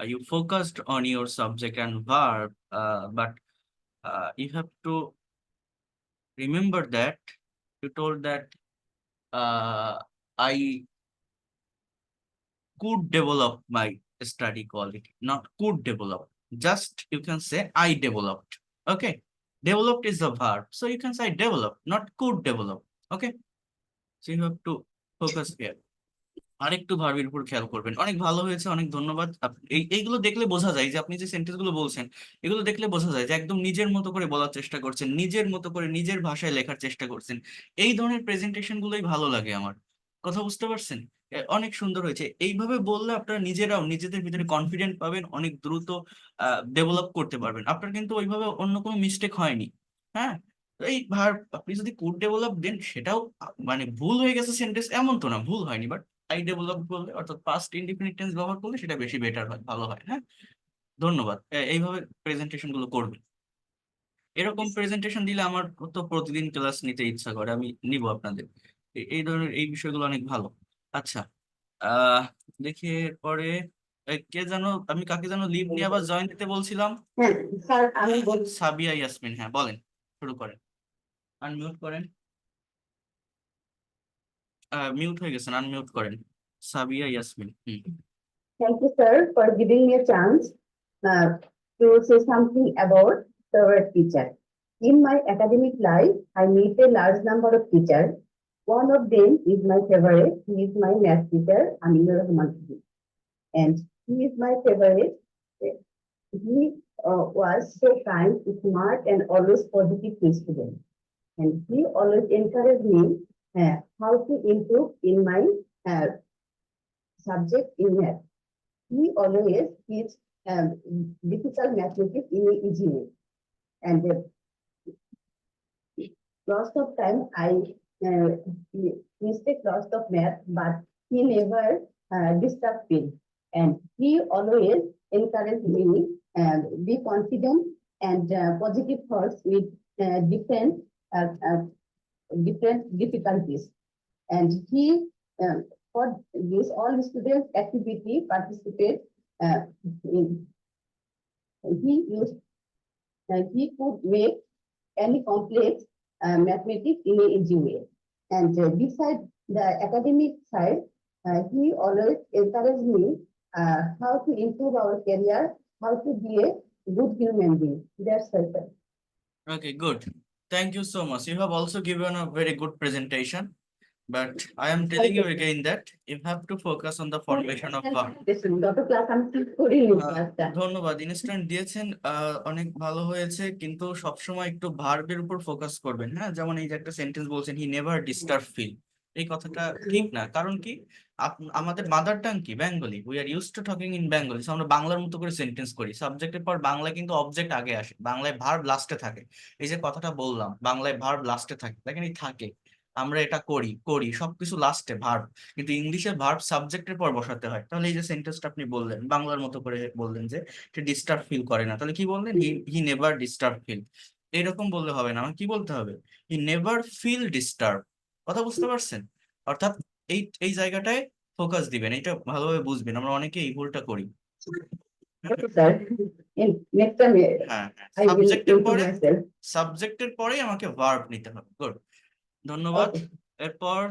you focused on your subject and verb, but you have to remember that you told that I could develop my study quality, not could develop. Just you can say I developed. Okay. Developed is the verb. So you can say developed, not could develop. Okay. So you have to focus here. আরেকটু ভার্বের উপর খেয়াল করবেন। অনেক ভালো হয়েছে, অনেক ধন্যবাদ। এইগুলো দেখলে বোঝা যায় যে আপনি যে সেন্টেন্স গুলো বলছেন এগুলো দেখলে বোঝা যায় যে একদম নিজের মতো করে বলার চেষ্টা করছেন, নিজের মতো করে নিজের ভাষায় লেখার চেষ্টা করছেন। এই ধরনের প্রেজেন্টেশন গুলোই ভালো লাগে আমার। কথা বুঝতে পারছেন? অনেক সুন্দর হয়েছে। এইভাবে বললে আপনারা নিজেরাও নিজেদের ভিতরে কনফিডেন্ট পাবেন, অনেক দ্রুত ডেভেলপ করতে পারবেন। আপনার কিন্তু ওইভাবে অন্য কোনো মিস্টেক হয়নি। হ্যাঁ, এই ভার্ব আপনি যদি কুড ডেভেলপ দেন সেটাও মানে ভুল হয়ে গেছে সেন্টেন্স এমন তো না, ভুল হয়নি, বাট আই ডেভেলপ করলে অর্থাৎ পাস্ট ইনডিফিনিট টেন্স ব্যবহার করলে সেটা বেশি বেটার হয়, ভালো হয়। হ্যাঁ, ধন্যবাদ। এইভাবে প্রেজেন্টেশন গুলো করবেন। এরকম প্রেজেন্টেশন দিলে আমার তো প্রতিদিন ক্লাস নিতে ইচ্ছা করে, আমি নিব আপনাদের। এই ধরনের এই বিষয়গুলো অনেক ভালো। আচ্ছা, দেখি পরে কে যেন, আমি কাকে যেন লিভ নিয়ে আবার জয়েন দিতে বলছিলাম। স্যার আমি বলি সাবিয়া ইয়াসমিন, হ্যাঁ বলেন, শুরু করেন। আনমিউট করেন, মিউট হয়ে গেছেন, আনমিউট করেন। Sabiya Yasmin. Thank you, sir, for giving me a chance to say something about favorite teacher. In my academic life, I meet a large number of teachers. One of them is my favorite. He is my math teacher, Aminur Rahman. And he is my favorite. He was so kind, smart, and always positive to student. And he always encouraged me how to improve in my subject in math. He always teach difficult mathematics in an easy way. And lots of time I uh, mistake lots of math, but he never disturbed me. And he always encouraged me and be confident and positive thoughts with different different difficulties. And he, for this, all students activity participate in. He used, he could make any complex mathematics in an easy way. And beside the academic side, he always encouraged me how to improve our career, how to be a good human being. That's all. Okay, good. Thank you so much. You have also given a very good presentation. But I am telling you again that you have to focus on the formation of verb. গত class আমি ঠিক করিনি ক্লাসটা। ধন্যবাদ, instant দিয়েছেন, অনেক ভালো হয়েছে, কিন্তু সবসময় একটু ভার্বের উপর ফোকাস করবেন। হ্যাঁ, যেমন এই যে একটা সেন্টেন্স বলছেন, হি নেভার ডিস্টার্ব ফিল, এই কথাটা ঠিক না। কারণ কি, আমাদের মাদার টাং কি Bengali, we are use to talking in Bengali, আমরা বাংলার মতো করে সেন্টেন্স করি। সাবজেক্টের পর বাংলায় কিন্তু অবজেক্ট আগে আসে, বাংলায় ভার্ব লাস্টে থাকে। এই যে কথাটা বললাম, বাংলায় ভার্ব লাস্টে থাকে, দেখেন এই থাকে, আমরা এটা করি করি সবকিছু লাস্টে ভার্ব, কিন্তু ইংলিশে ভার্ব সাবজেক্টের পর বসাতে হয়। তাহলে এই যে সেন্টেন্সটা আপনি বললেন, বাংলার মতো করে বললেন যে সে ডিস্টার্ব ফিল করে না, তাহলে কি বললেন, হি নেভার ডিস্টার্ব ফিল। এরকম বললে হবে না, আমার কি বলতে হবে, হি নেভার ফিল ডিস্টার্ব। কথা বুঝতে পারছেন? অর্থাৎ এই এই জায়গাটায় ফোকাস দিবেন, এটা ভালোভাবে বুঝবেন, আমরা অনেকে এই ভুলটা করি। স্যার নেক্সট টাইম হ্যাঁ, I will improve myself. সাবজেক্টের পরেই আমাকে ভার্ব নিতে হবে। গুড, ধন্যবাদ। এরপর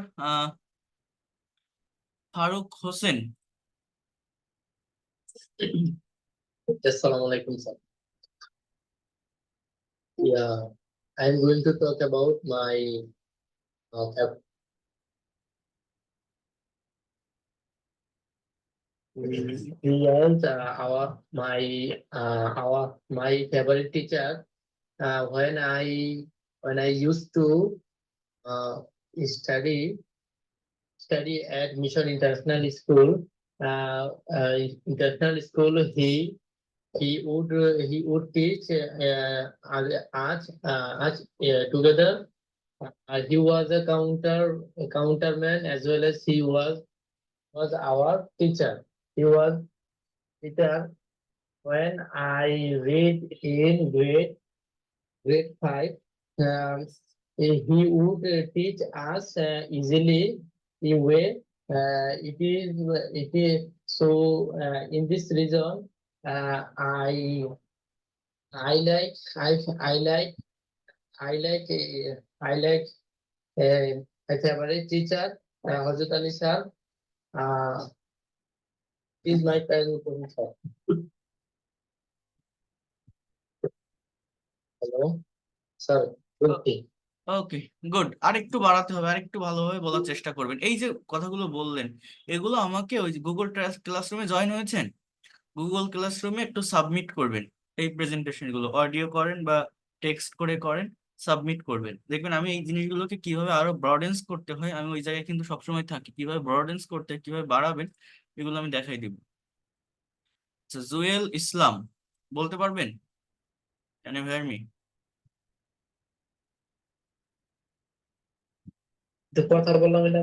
Faruk Hossain. Assalamu alaikum, sir. Yeah, I'm going to talk about my yes, my favorite teacher when I used to study at Mission International School. International school, he would teach us together. He was a counterman as well as he was our teacher. He was teacher when I read in grade 5. He would teach us easily in way. It is so. In this reason, I like a favorite teacher, Hazrat Ali sir. Is my parent sir. Hello, sir. Okay. Okay, good. আরেকটু বাড়াতে হবে, আরেকটু ভালোভাবে বলার চেষ্টা করবেন। এই যে কথাগুলো বললেন, এগুলো আমাকে ওই যে গুগল ক্লাসরুমে জয়েন হয়েছেন, গুগল ক্লাসরুমে একটু সাবমিট করবেন। এই প্রেজেন্টেশন গুলো অডিও করেন বা টেক্সট করে করেন, সাবমিট করবেন। দেখবেন আমি এই জিনিসগুলোকে কিভাবে আরো ব্রডেন্স করতে হয়, আমি ওই জায়গায় কিন্তু সবসময় থাকি, কিভাবে ব্রডেন্স করতে হয়, কিভাবে বাড়াবেন, এগুলো আমি দেখাই দিব। জুয়েল ইসলাম বলতে পারবেন? Can you hear me? কথা বললাম এটা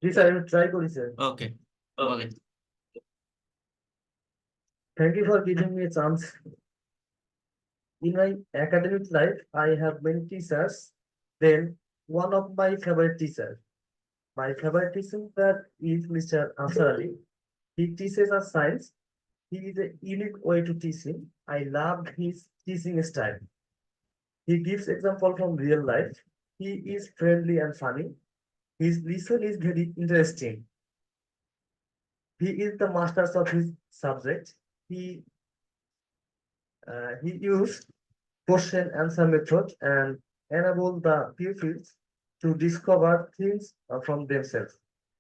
জি স্যার, আমি ট্রাই করি স্যার। ওকে, বলেন। Thank you for giving me a chance. In my academic life, I have many teachers. Then one of my favorite teachers. My favorite teacher is Mr. Afsar Ali. He teaches us science. He is a unique way to teaching. I love his teaching style. He gives example from real life. He is friendly and funny. His lesson is very interesting. He is the master of his subject. He used question answer method and enable the pupils to discover things from themselves.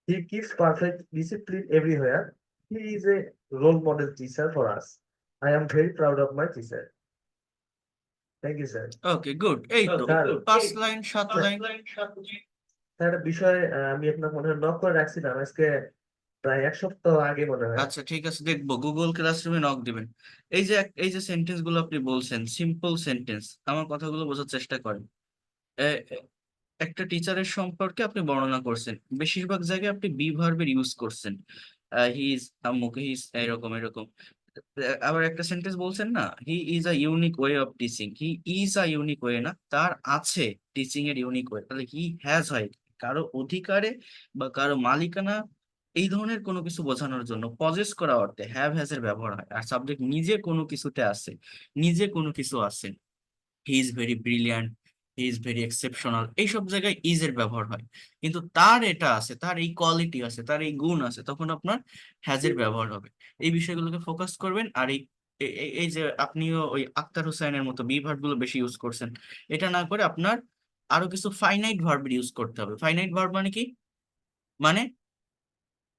He keeps perfect discipline everywhere. He is a role model teacher for us. I am very proud of my teacher. Thank you, sir. Okay, good. এই তো 5 line 7 line. একটা বিষয় আমি আপনার মনে হয় knock করে রাখছিলাম, আজকে প্রায় 1 সপ্তাহ আগে মনে হয়। আচ্ছা ঠিক আছে, দেখবো গুগল ক্লাসরুমে নক দিবেন। এই যে সেন্টেন্স গুলো আপনি বলছেন, সিম্পল সেন্টেন্স, আমার কথাগুলো বোঝার চেষ্টা করেন। একটা টিচারের সম্পর্কে আপনি বর্ণনা করছেন, বেশিরভাগ জায়গায় আপনি বি ভার্বের ইউজ করছেন। হি ইজ আমুক, হি ইজ এরকম এরকম। আবার একটা সেন্টেন্স বলছেন না, he is a unique way of teaching. He is a unique way না, তার আছে টিচিং এর ইউনিক ওয়ে। তাহলে হি হ্যাজ হয় কারো অধিকারে বা কারো মালিকানা, এই ধরনের কোনো কিছু বোঝানোর জন্য পজেস করা অর্থে হ্যাভ হ্যাজ এর ব্যবহার হয়। আর সাবজেক্ট নিজে কোনো কিছুতে আছে, নিজে কোনো কিছু আছে, he is very brilliant, he is very exceptional, এইসব জায়গায় ইজ এর ব্যবহার হয়। কিন্তু তার এটা আছে, তার এই কোয়ালিটি আছে, তার এই গুণ আছে, তখন আপনার হ্যাজ এর ব্যবহার হবে। এই বিষয়গুলোকে ফোকাস করবেন। আর এই যে আপনিও ওই আক্তার হুসাইনের মতো বি ভার্ব গুলো বেশি ইউজ করছেন, এটা না করে আপনার আরো কিছু ফাইনাইট ভার্ব ইউজ করতে হবে। ফাইনাইট ভার্ব মানে কি? মানে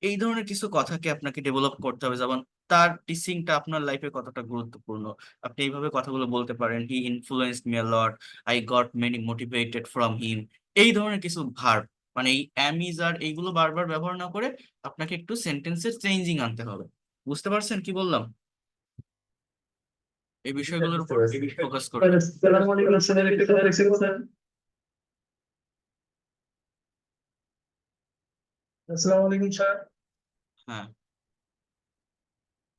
এই ধরনের কিছু কথাকে আপনাকে ডেভেলপ করতে হবে, যেমন তার টিচিংটা আপনার লাইফে কতটা গুরুত্বপূর্ণ। আপনি এইভাবে কথাগুলো বলতে পারেন, he influenced me a lot, I got many motivated from him. এই ধরনের কিছু ভার্ব, মানে এই অ্যাম ইজ আর এইগুলো বারবার ব্যবহার না করে আপনাকে একটু সেন্টেন্সের চেঞ্জিং আনতে হবে। বুঝতে পারছেন কি বললাম? এই বিষয়গুলোর উপর ফোকাস করবেন। আসসালামু আলাইকুম স্যার, একটু কথা ছিল স্যার। আসসালামু আলাইকুম স্যার, হ্যাঁ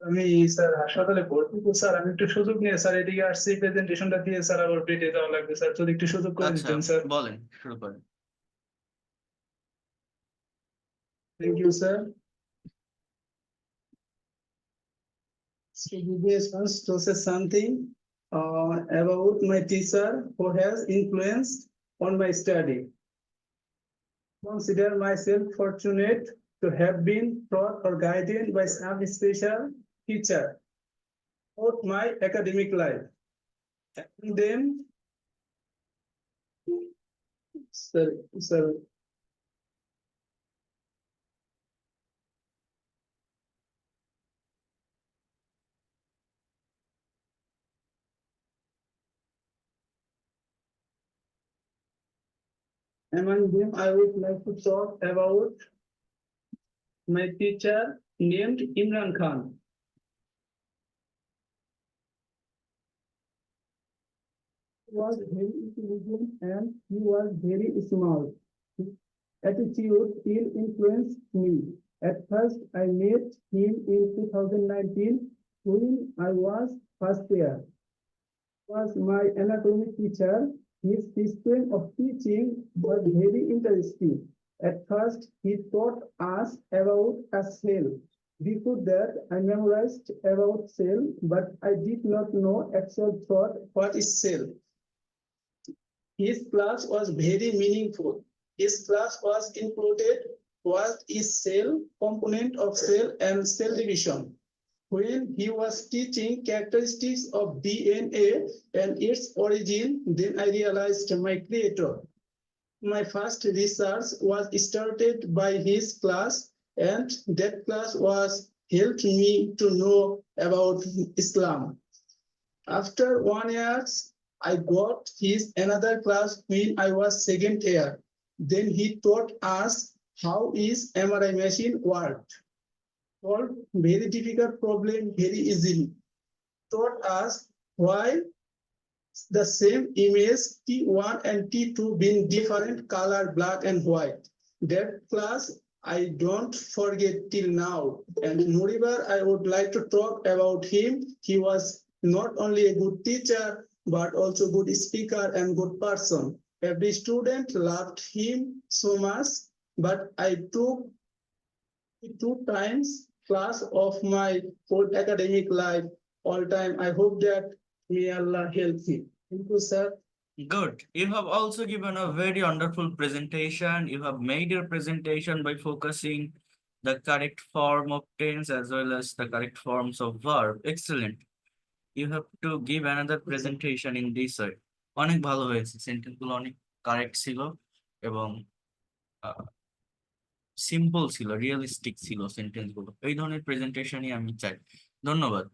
আমি স্যার হাসপাতালে ভর্তি, তো স্যার আমি একটু সুযোগ নিয়ে স্যার এদিকে আসছি, প্রেজেন্টেশনটা দিয়ে স্যার আবার বেরিয়ে যাওয়া লাগবে স্যার, যদি একটু সুযোগ করে আচ্ছা দিতেন স্যার। বলেন, শুরু করেন। Thank you sir. So give me a chance to say something about my teacher who has influenced on my study. Consider myself fortunate to have been taught or guided by some special teacher throughout my academic life. And then, sir, among them, I would like to talk about my teacher named Imran Khan. He was very intelligent and he was very smart. His attitude still influenced me. At first, I met him in 2019 when I was first year. He was my anatomy teacher. His system of teaching was very interesting. At first, he taught us about a cell. Before that, I memorized about cell, but I did not know actual thought what is cell. His class was very meaningful. His class was included what is cell, component of cell, and cell division. When he was teaching characteristics of DNA and its origin, then I realized my creator. My first research was started by his class, and that class was helped me to know about Islam. After 1 year, I got his another class when I was second year. Then he taught us how is MRI machine worked. Solved very difficult problem very easily. Taught us why the same image T1 and T2 being different color, black and white. That class I don't forget till now. And moreover, I would like to talk about him. He was not only a good teacher, but also good speaker and good person. Every student loved him so much, but I took 2 times class of my whole academic life all time. I hope that may Allah help him. Thank you, sir. Good. You have also given a very wonderful presentation. You have made your presentation by focusing the correct form of tense as well as the correct forms of verb. Excellent. You have to give another presentation in this way. অনেক ভালো হয়েছে, sentence গুলো অনেক correct ছিল এবং simple ছিল, realistic ছিল sentence গুলো। এই ধরনের প্রেজেন্টেশনই আমি চাই। ধন্যবাদ।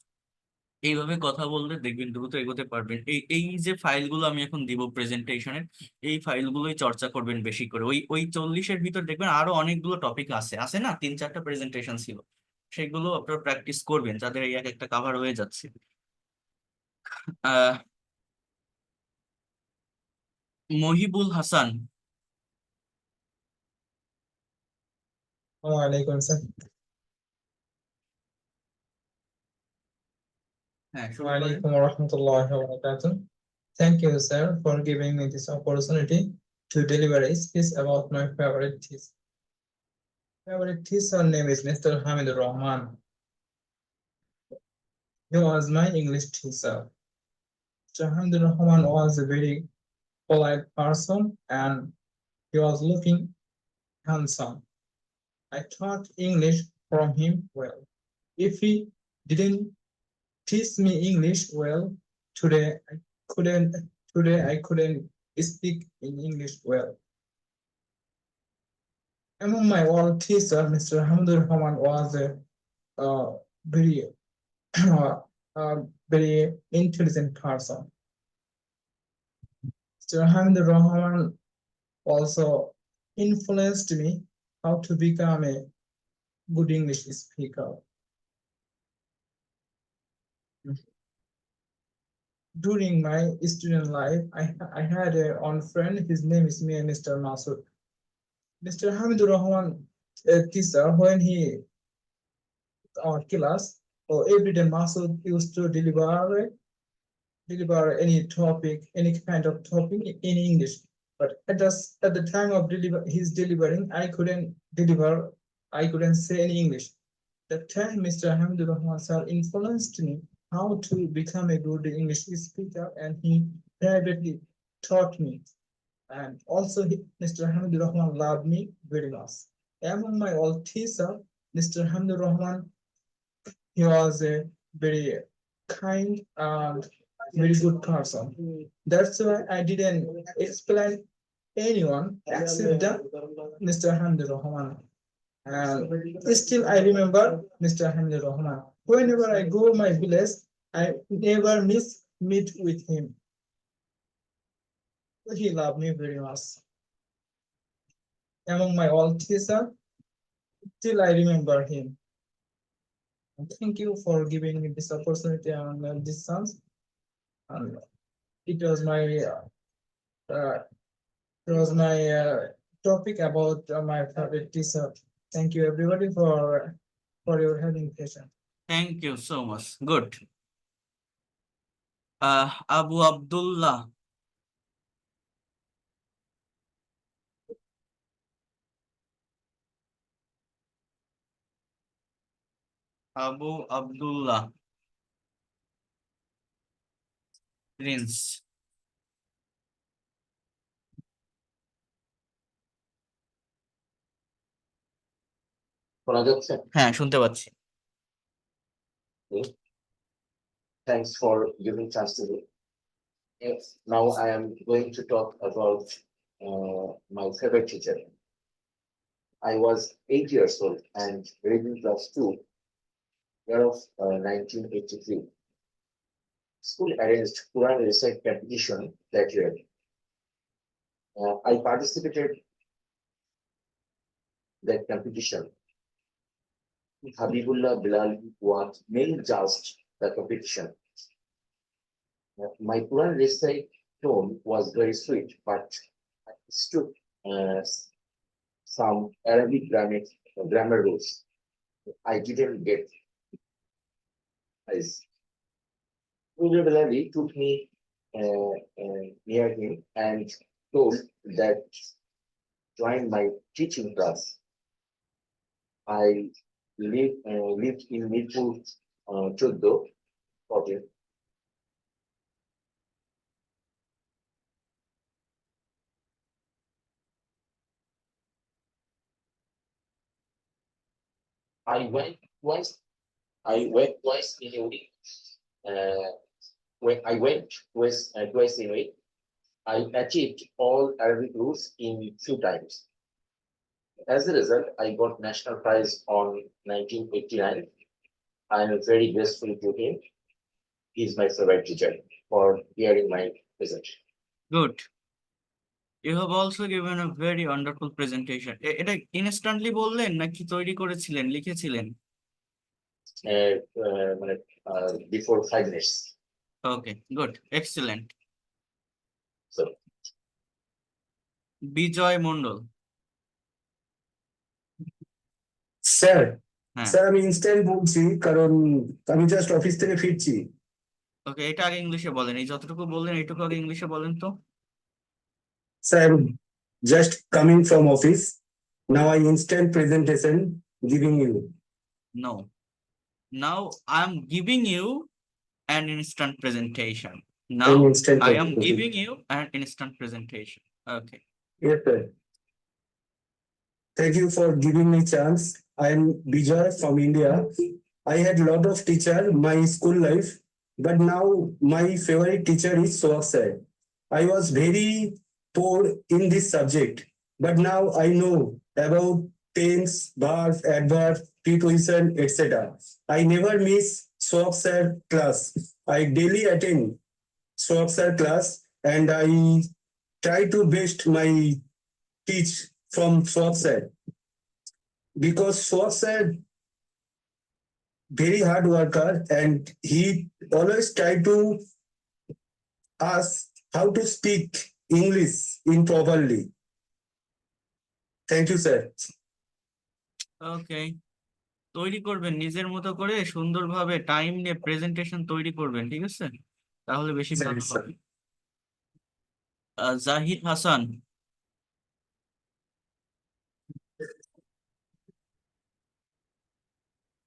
এইভাবে কথা বললে দেখবেন দ্রুত এগোতে পারবেন। এই এই যে ফাইলগুলো আমি এখন দিব প্রেজেন্টেশনের, এই ফাইলগুলোই চর্চা করবেন বেশি করে। ওই ওই 40-এর ভিতর দেখবেন আরো অনেকগুলো টপিক আছে আছে না, 3-4টা প্রেজেন্টেশন ছিল, সেগুলো আপনারা প্র্যাকটিস করবেন যাদের এই এক একটা কাভার হয়ে যাচ্ছে। আহ মহিবুল হাসান। ওয়ালাইকুম স্যার। হ্যাঁ, শুরু করেন। ওয়ালাইকুম রহমতুল্লাহি ওয়া বারাকাতুহু। Thank you, sir, for giving me this opportunity to deliver a speech about my favorite teacher. Favorite teacher name is Mr. Hamid Rahman. He was my English teacher. Mr. Hamid Rahman was a very polite person and he was looking handsome. I taught English from him well. If he didn't teach me English well, today I couldn't speak in English well. Among my old teacher, Mr. Hamdur Rahman was a very very intelligent person. Mr. Hamdur Rahman also influenced me how to become a good English speaker. During my student life, I had one friend. His name is Mr. Masood. Mr. Hamidur Rahman teacher, when he our class, every day Masood used to deliver any topic, any kind of topic in English. But at the time of his delivering, I couldn't say any English. That time, Mr. Hamidur Rahman sir influenced me how to become a good English speaker, and he privately taught me. And also, Mr. Hamidur Rahman loved me very much. Among my old teacher, Mr. Hamidur Rahman, he was a very kind and very good person. That's why I didn't explain anyone except Mr. Hamidur Rahman. And still I remember Mr. Hamidur Rahman. Whenever I go my village, I never meet with him. He loved me very much. Among my old teacher, still I remember him. Thank you for giving me this opportunity and this chance. And it was my topic about my favorite teacher. Thank you everybody for your having patience. Thank you so much, good. Abu Abdullah. Abu Abdullah Prince. শোনা যাচ্ছে? হ্যাঁ, শুনতে পাচ্ছি। Thanks for giving chance to me. Yes, now I am going to talk about my favorite teacher. I was 8 years old and reading class 2, year of 1983. School arranged Quran recite competition that year. I participated that competition. Habibullah Bilal was main judged the competition. My Quran recite tone was very sweet, but I mistook some Arabic grammar rules. I didn't get eyes. Bilal took me near him and told that join my teaching class. I lived in Mirpur 14. I went twice in a week. When I went twice in a week, I achieved all Arabic rules in 2 times. As a result, I got national prize on 1989. I am very grateful to him. he is my favorite teacher for hearing my presentation. Good. You have also given a very wonderful presentation. এটা instantly বললেন নাকি তৈরি করেছিলেন, লিখেছিলেন? মানে before 5 minutes. Okay, good, excellent. So, বিজয় Mondal. Sir হ্যাঁ, sir আমি instant বলছি কারণ আমি জাস্ট অফিস থেকে ফিরছি। ওকে, এটা আগে ইংলিশে বলেন, এই যতটুকু বললেন এইটুকু আগে ইংলিশে বলেন তো। Sir just coming from office, now I instant presentation giving you. No, now I am giving you an instant presentation. Now instant I am presentation. giving you an instant presentation. Okay. Yes, sir. Thank you for giving me chance. I am Bijay from India. I had lot of teacher my school life, but now my favorite teacher is Soak sir. I was very poor in this subject, but now I know about tense, verb, adverb, preposition, etc. I never miss Soak sir class. I daily attend Soak sir class and I try to best my teach from Soak sir. Because Soak sir very hard worker and he always try to ask how to speak English in properly. Thank you, sir. ওকে, তৈরি করবেন নিজের মতো করে, সুন্দরভাবে time নিয়ে presentation তৈরি করবেন, ঠিক আছে? তাহলে বেশি ভালো হবে। Zahid Hasan.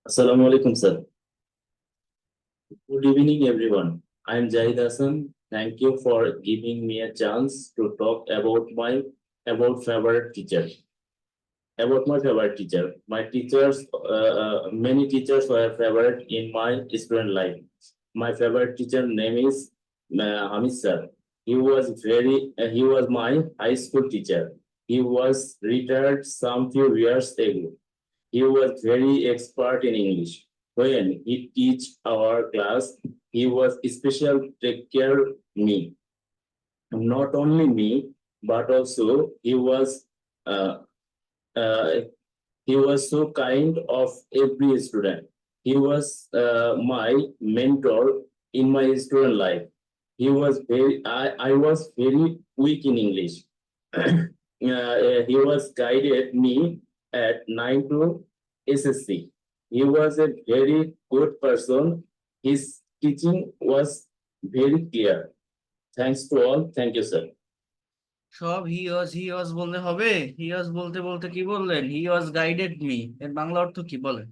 Assalamu alaikum, sir. Good evening, everyone. I am Jahid Hassan. Thank you for giving me a chance to talk about my favorite teacher. About my favorite teacher. My teachers, many teachers were favorite in my student life. My favorite teacher name is Hamid sir. He was my high school teacher. He was retired some few years ago. He was very expert in English. When he teach our class, he was special take care me. Not only me, but also he was so kind of every student. He was my mentor in my student life. I was very weak in English. He was guided me at 9 to SSC. He was a very good person. His teaching was very clear. Thanks to all. Thank you, sir. সব হি ওয়াজ বলতে হবে? হি ওয়াজ বলতে বলতে কি বললেন? হি ওয়াজ guided me, এর বাংলা অর্থ কি বলেন?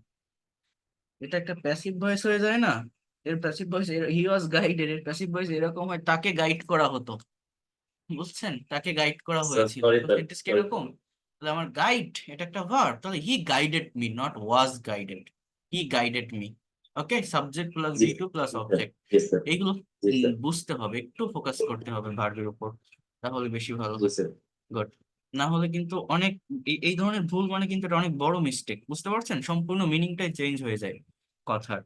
এটা একটা প্যাসিভ ভয়েস হয়ে যায় না? এর প্যাসিভ ভয়েস, হি ওয়াজ গাইডেড, এর প্যাসিভ ভয়েস এরকম হয়, তাকে গাইড করা হতো, বুঝছেন? তাকে গাইড করা হয়েছিল, সেন্টেন্স কি এরকম? তাহলে আমার গাইড এটা একটা ভার্ব, তাহলে he guided me, not was guided, he guided me. Okay, subject plus V2 plus object, এইগুলো বুঝতে হবে, একটু ফোকাস করতে হবে ভার্বের উপর, তাহলে বেশি ভালো হবে। গুড। না হলে কিন্তু অনেক এই ধরনের ভুল মানে কিন্তু এটা অনেক বড় মিস্টেক, বুঝতে পারছেন? সম্পূর্ণ মিনিংটাই চেঞ্জ হয়ে যায় কথার,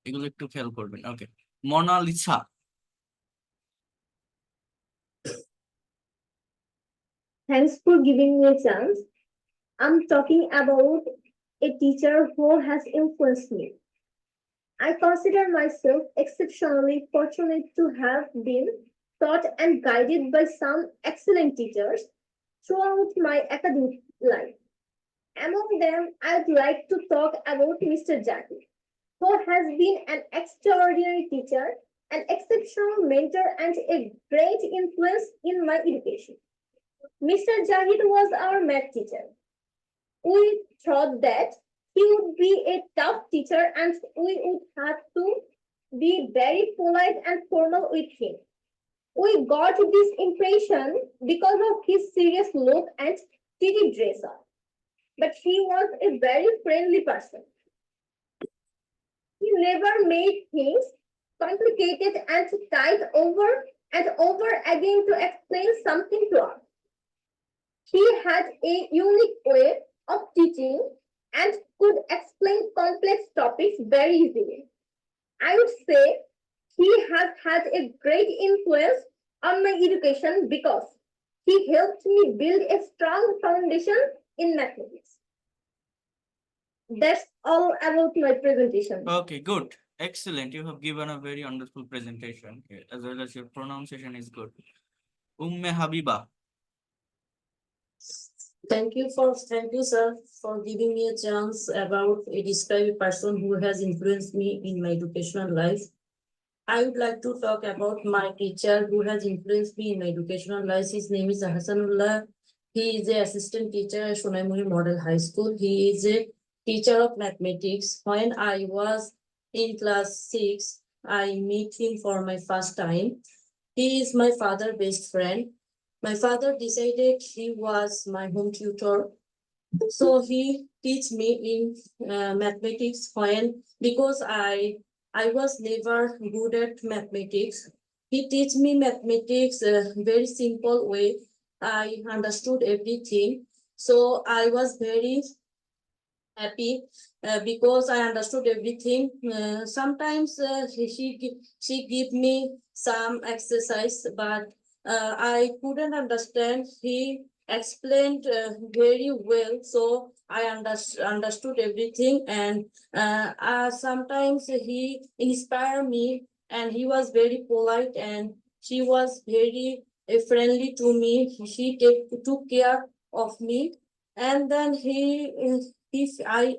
এগুলো একটু খেয়াল করবেন। ওকে, Mona Lisa. Thanks for giving me a chance. I'm talking about a teacher who has influenced me. I consider myself exceptionally fortunate to have been taught and guided by some excellent teachers throughout my academic life. Among them, I'd like to talk about Mr. Jackie, who has been an extraordinary teacher, an exceptional mentor, and a great influence in my education. Mr. Jahid was our math teacher. We thought that he would be a tough teacher and we would have to be very polite and formal with him. We got this impression because of his serious look and steady dress up. But he was a very friendly person. He never made things complicated and tried over and over again to explain something to us. He had a unique way of teaching and could explain complex topics very easily. I would say he has had a great influence on my education because he helped me build a strong foundation in mathematics. That's all about my presentation. Okay, good. Excellent. You have given a very wonderful presentation, as well as your pronunciation is good. Habiba. Thank you, sir, for giving me a chance about a describe a person who has influenced me in my educational life. I would like to talk about my teacher who has influenced me in my educational life. His name is Hasanullah. He is the assistant teacher at Sonaimuri Model High School. He is a teacher of mathematics. When I was in class 6, I met him for my first time. He is my father's best friend. My father decided he was my home tutor. So he teach me in mathematics because I was never good at mathematics. He teach me mathematics very simple way. I understood everything. So I was very happy because I understood everything. Sometimes she give me some exercise, but I couldn't understand. He explained very well, so I understood everything. And sometimes he inspired me, and he was very polite, and she was very friendly to me. She took care of me, and then if I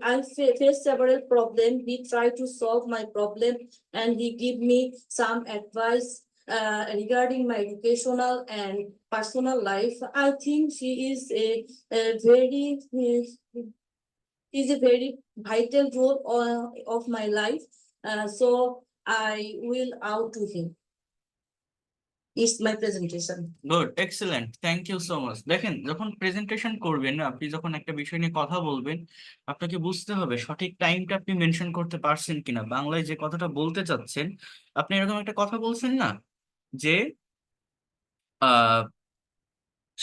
face several problems, he tried to solve my problem, and he give me some advice regarding my educational and personal life. I think she is a very vital role of my life. So I will out to him. Is my presentation. Good excellent, thank you so much. দেখেন, যখন presentation করবেন, আপনি যখন একটা বিষয় নিয়ে কথা বলবেন, আপনাকে বুঝতে হবে সঠিক টাইমটা আপনি মেনশন করতে পারছেন কিনা। বাংলায় যে কথাটা বলতে চাচ্ছেন, আপনি এরকম একটা কথা বলছেন না যে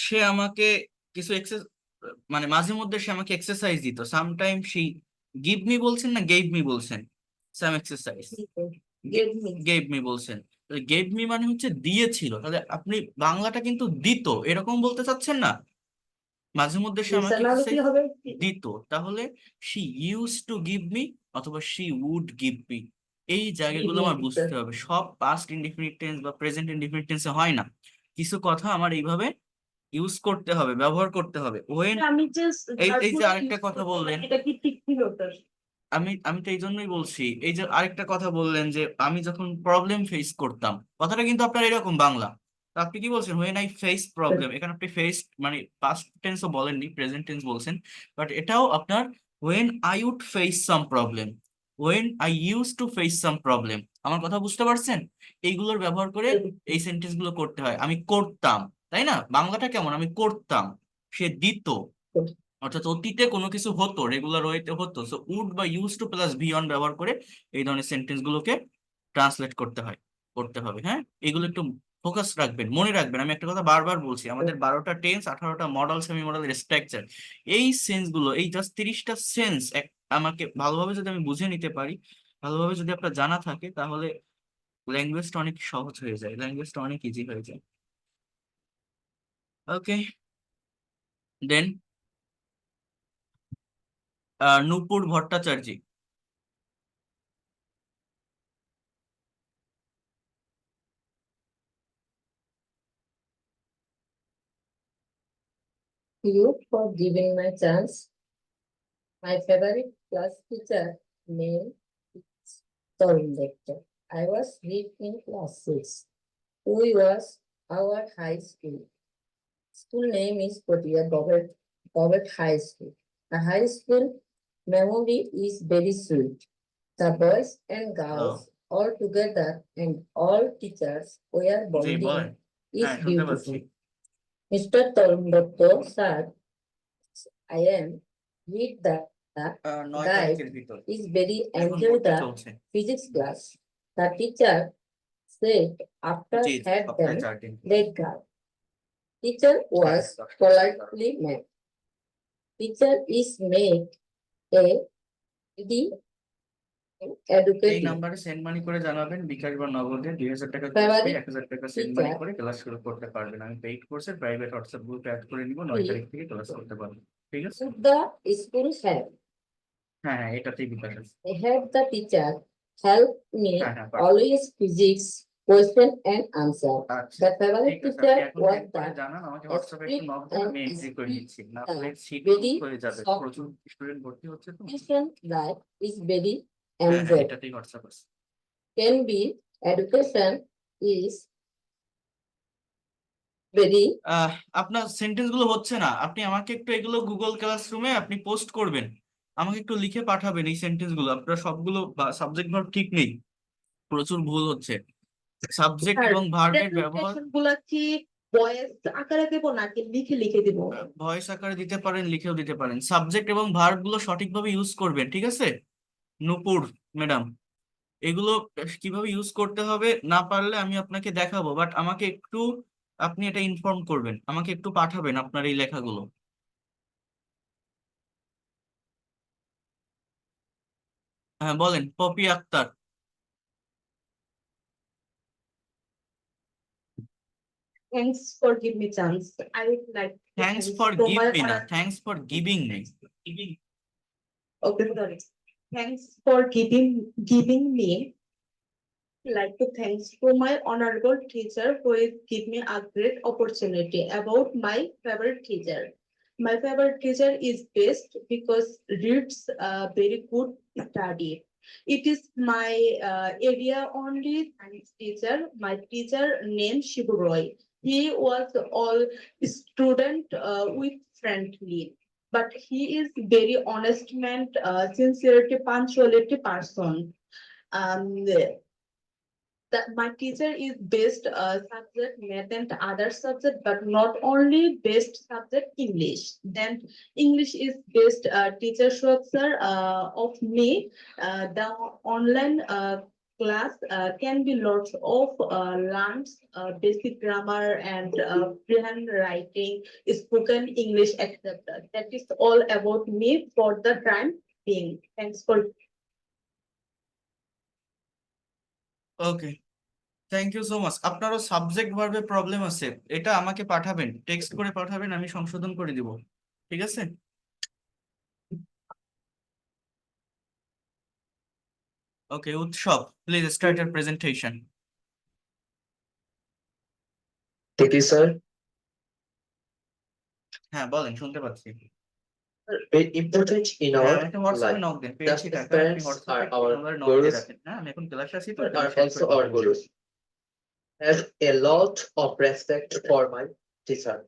সে আমাকে কিছু মানে মাঝে মধ্যে সে আমাকে এক্সারসাইজ দিত। সামটাইম সি গিভ মি বলছেন না গেভ মি বলছেন? সাম এক্সারসাইজ গেভ মি বলছেন। গেভ মি মানে হচ্ছে দিয়েছিল, তাহলে আপনি বাংলাটা কিন্তু দিত এরকম বলতে চাচ্ছেন না। মাঝে মধ্যে সে আমাকে দিত, তাহলে she use to give me অথবা শি উড গিভ মি। এই জায়গাগুলো আমার বুঝতে হবে। সব পাস্ট ইনডিফিনিট টেন্স বা প্রেজেন্ট ইনডিফিনিট টেন্সে হয় না, কিছু কথা আমার এইভাবে ইউজ করতে হবে, ব্যবহার করতে হবে। এই যে আরেকটা কথা বললেন, আমি তো এই জন্যই বলছি, এই যে আরেকটা কথা বললেন যে আমি যখন প্রবলেম ফেস করতাম, কথাটা কিন্তু আপনার এরকম বাংলা। তো আপনি কি বলছেন? হোয়েন আই ফেস প্রবলেম, এখানে আপনি ফেস মানে পাস্ট টেন্সও বলেননি, প্রেজেন্ট টেন্স বলছেন, বাট এটাও আপনার when I would face some problem, when I use to face some problem. আমার কথা বুঝতে পারছেন? এইগুলোর ব্যবহার করে এই সেন্টেন্স গুলো করতে হয়। আমি করতাম, তাই না? বাংলাটা কেমন? আমি করতাম, সে দিত, অর্থাৎ অতীতে কোনো কিছু হতো, রেগুলার ওয়েতে হতো। সো উড বা use to plus V on ব্যবহার করে এই ধরনের সেন্টেন্স গুলোকে ট্রান্সলেট করতে হবে। হ্যাঁ, এগুলো একটু ফোকাস রাখবেন, মনে রাখবেন। আমি একটা কথা বারবার বলছি, আমাদের 12টা টেন্স, 18টা মডেল, সেমি মডেলের স্ট্রাকচার, এই সেন্স গুলো, এই জাস্ট 30টা সেন্স আমাকে ভালোভাবে যদি আমি বুঝে নিতে পারি, ভালোভাবে যদি আপনার জানা থাকে, তাহলে ল্যাঙ্গুয়েজটা অনেক সহজ হয়ে যায়, ল্যাঙ্গুয়েজটা অনেক ইজি হয়ে যায়। ওকে, দেন নূপুর Bhattacharya. You for giving my chance. My favorite class teacher name is Tarun Lecter. I was read in class 6. We was our high school. School name is Potia Bobert High School. The high school memory is very sweet. The boys and girls all together and all teachers were bonding is beautiful. Mr. Tarun Lecter sir, I am read that the guy is very enjoy the physics class. The teacher said after had them let go. Teacher was politely met. Teacher is make a এই educating. নাম্বারে send money করে জানাবেন, বিকাশ বা নগদে 2000 টাকা Favorite 1000 টাকা send money teacher. করে class শুরু করতে পারবেন। আমি পেইড কোর্সের প্রাইভেট হোয়াটসঅ্যাপ গ্রুপে অ্যাড করে নিব, 9 তারিখ থেকে ক্লাস করতে পারবেন। ঠিক আছে? Should the school have? হ্যাঁ হ্যাঁ, এটাতেই বিকাশ আছে। Have the teacher help me হ্যাঁ হ্যাঁ, পারবেন। always physics question and answer. আচ্ছা, The favorite ঠিক আছে, teacher আপনি এখন was সেন্ড করে the জানান আমাকে হোয়াটসঅ্যাপে একটু নক দেন, আমি এন্ট্রি করে নিচ্ছি। না হলে সিট very হয়ে যাবে, soft প্রচুর স্টুডেন্ট ভর্তি হচ্ছে তো। tuition life is very হ্যাঁ হ্যাঁ, enjoyable. এটাতেই হোয়াটসঅ্যাপ আছে। Can be education is very আপনার সেন্টেন্স গুলো হচ্ছে না, আপনি আমাকে একটু এগুলো গুগল ক্লাসরুমে আপনি পোস্ট করবেন, আমাকে একটু লিখে পাঠাবেন এই সেন্টেন্স গুলো। আপনার সবগুলো সাবজেক্ট ভার্ব ঠিক নেই, প্রচুর ভুল হচ্ছে। সাবজেক্ট এবং ভার্বের ব্যবহার গুলা কি ভয়েস আকারে দেবো নাকি লিখে লিখে দিব? ভয়েস আকারে দিতে পারেন, লিখেও দিতে পারেন। সাবজেক্ট এবং ভার্ব গুলো সঠিকভাবে ইউজ করবেন, ঠিক আছে নূপুর ম্যাডাম? এগুলো কিভাবে ইউজ করতে হবে না পারলে আমি আপনাকে দেখাবো, বাট আমাকে একটু আপনি এটা ইনফর্ম করবেন, আমাকে একটু পাঠাবেন আপনার এই লেখাগুলো। হ্যাঁ বলেন, Popy Akter. Thanks for giving me chance. I would like to thanks thanks for to give my me না, honor- thanks for giving me. Okay, sorry. Thanks for giving me. Like to thanks to my honorable teacher who has given me a great opportunity about my favorite teacher. My favorite teacher is best because reads very good study. It is my area only science teacher. My teacher named Shibu Roy. He was all student with friendly, but he is very honest man, sincerity, punctuality person. That my teacher is best subject math and other subject, but not only best subject English. Then English is best teacher structure of me. The online class can be lots of learns basic grammar and freehand writing, spoken English, etc. That is all about me for the time being. Thanks for okay, thank you so much. আপনারও subject ভার্বে problem আছে, এটা আমাকে পাঠাবেন, text করে পাঠাবেন, আমি সংশোধন করে দিব। ঠিক আছে? ওকে, উৎসব please start your presentation. Thank you, sir. হ্যাঁ বলেন, শুনতে পাচ্ছি। Very important in our হ্যাঁ, একটা হোয়াটসঅ্যাপে life. নক দেন, The পেয়েছি টাকা, আপনি parents হোয়াটসঅ্যাপে are our নম্বরে নক দিয়ে gurus, রাখেন। হ্যাঁ, আমি এখন ক্লাসে আছি তো but আমি are শেষ also করে our কথা বলছি। gurus. Have a lot of respect for my teacher.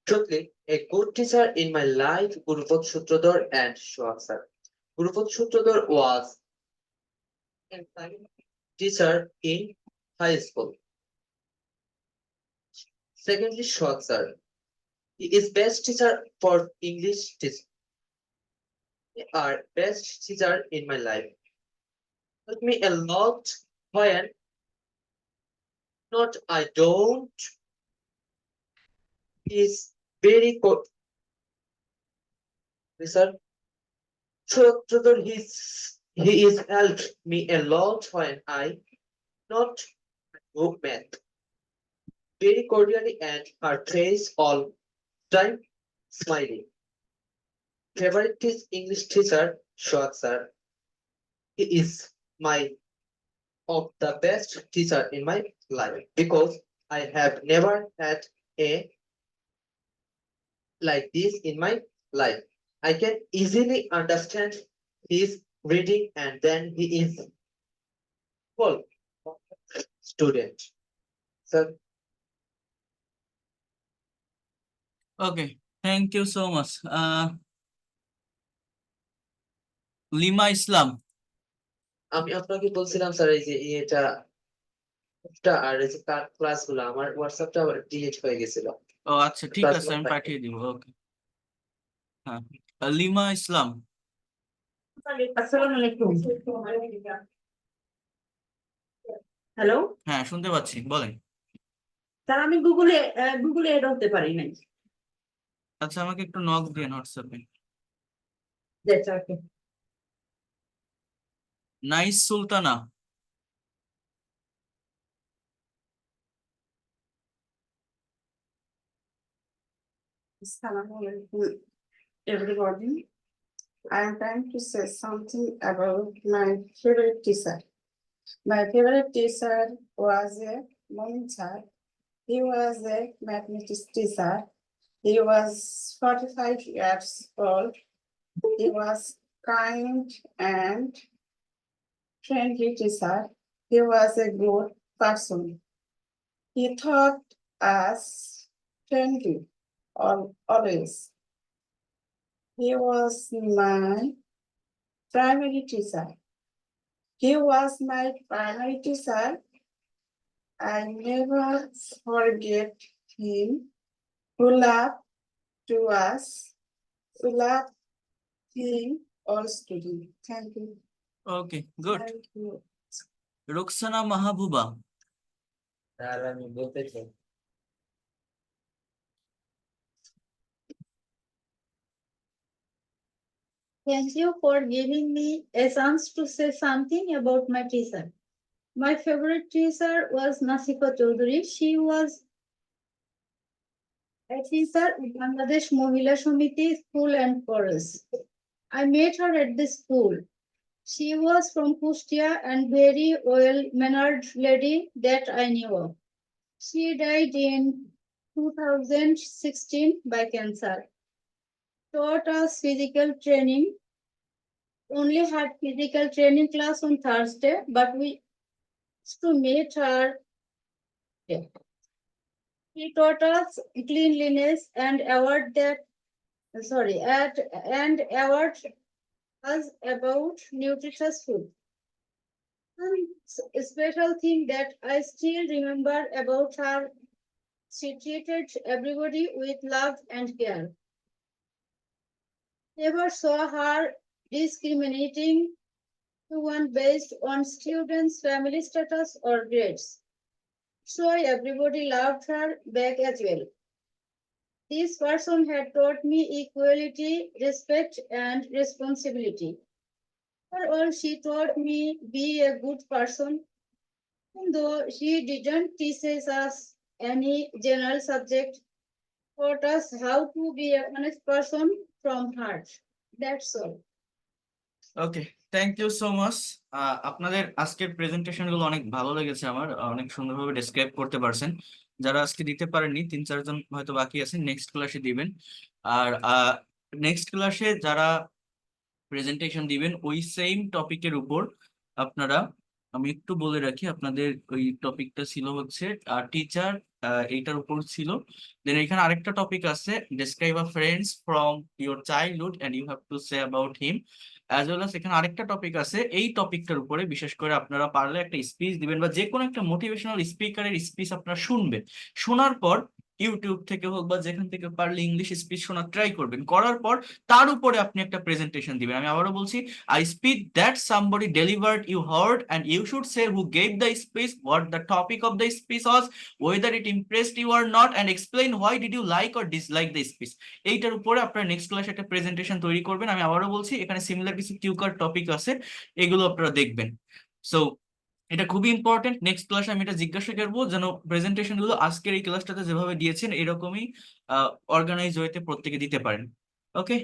Truthfully, a good teacher in my life, Gurupad Sutradhar and Shoak sir. Gurupad Sutradhar was a teacher in high school. Secondly, Shoak sir. He is best teacher for English teaching. They are best teacher in my life. Taught me a lot when not I don't is very good. Sir, Sutradhar he is helped me a lot when I not good math. Very cordially and her face all time smiling. Favorite is English teacher, Shoak sir. He is my of the best teacher in my life because I have never had a like this in my life. I can easily understand his reading and then he is full student. Sir, okay, thank you so much. Lima Islam. আমি আপনাকে বলছিলাম sir এই যে এটা আর এই যে ক্লাসগুলো আমার হোয়াটসঅ্যাপটা আবার ডিলিট হয়ে গেছিল। ও আচ্ছা, ঠিক আছে, আমি পাঠিয়ে দিব। ওকে, হ্যাঁ, লিমা ইসলাম। আসসালামু আলাইকুম। হ্যালো হ্যাঁ, শুনতে পাচ্ছি, বলেন। স্যার, আমি গুগলে এড হতে পারি নাই। আচ্ছা, আমাকে একটু নক দিন হোয়াটসঅ্যাপে। That's okay. Nice, Sultana. Assalamualaikum, everybody. I am trying to say something about my favorite teacher. My favorite teacher was a Momin sir. He was a mathematics teacher. He was 45 years old. He was kind and friendly teacher. He was a good person. He taught us friendly always. He was my primary teacher. He was my primary teacher. I never forget him. Who loved to us, who loved him all students. Thank you. Okay, good. Thank you. Ruxana Mahabuba. Sir আমি বলতে চাই Thank you for giving me a chance to say something about my teacher. My favorite teacher was Nasifa Chaudhary. She was a teacher in Bangladesh Mohila Samiti School and Chorus. I met her at the school. She was from Kustia and very well-mannered lady that I knew of. She died in 2016 by cancer. Taught us physical training. Only had physical training class on Thursday, but we used to meet her. He taught us cleanliness and award us about nutritious food. One special thing that I still remember about her, she treated everybody with love and care. Never saw her discriminating to one based on students' family status or grades. So everybody loved her back as well. This person had taught me equality, respect, and responsibility. Overall, she taught me be a good person. Even though she didn't teach us any general subject, taught us how to be an honest person from heart. That's all. Okay, thank you so much. আপনাদের আজকের presentation গুলো অনেক ভালো লেগেছে আমার, অনেক সুন্দরভাবে describe করতে পারছেন। যারা আজকে দিতে পারেননি 3-4 জন হয়তো বাকি আছেন, নেক্সট ক্লাসে দিবেন। আর নেক্সট ক্লাসে যারা প্রেজেন্টেশন দিবেন ওই সেম টপিকের উপর আপনারা, আমি একটু বলে রাখি, আপনাদের ওই টপিকটা ছিল হচ্ছে টিচার, এইটার উপর ছিল। দেন এখানে আরেকটা টপিক আছে, describe a friends from your childhood and you have to say about him. As well as এখানে আরেকটা টপিক আছে, এই টপিকটার উপরে বিশেষ করে আপনারা পারলে একটা স্পিচ দিবেন বা যে কোনো একটা মোটিভেশনাল স্পিকারের স্পিচ আপনারা শুনবেন। শোনার পর ইউটিউব থেকে হোক বা যেখান থেকে পারলে ইংলিশ স্পিচ শোনার ট্রাই করবেন, করার পর তার উপরে আপনি একটা প্রেজেন্টেশন দিবেন। আমি আবারও বলছি, I speak that somebody delivered you heard and you should say who gave the speech, what the topic of the speech was, whether it impressed you or not, and explain why did you like or dislike the speech. এইটার উপরে আপনারা next ক্লাসে একটা presentation তৈরি করবেন। আমি আবারও বলছি, এখানে সিমিলার কিছু কিউকার টপিক আছে, এগুলো আপনারা দেখবেন। সো এটা খুবই ইম্পর্টেন্ট। নেক্সট ক্লাসে আমি এটা জিজ্ঞাসা করবো যেন প্রেজেন্টেশন গুলো আজকের এই ক্লাসটাতে যেভাবে দিয়েছেন এরকমই অর্গানাইজ ওয়েতে প্রত্যেকে দিতে পারেন। ওকে।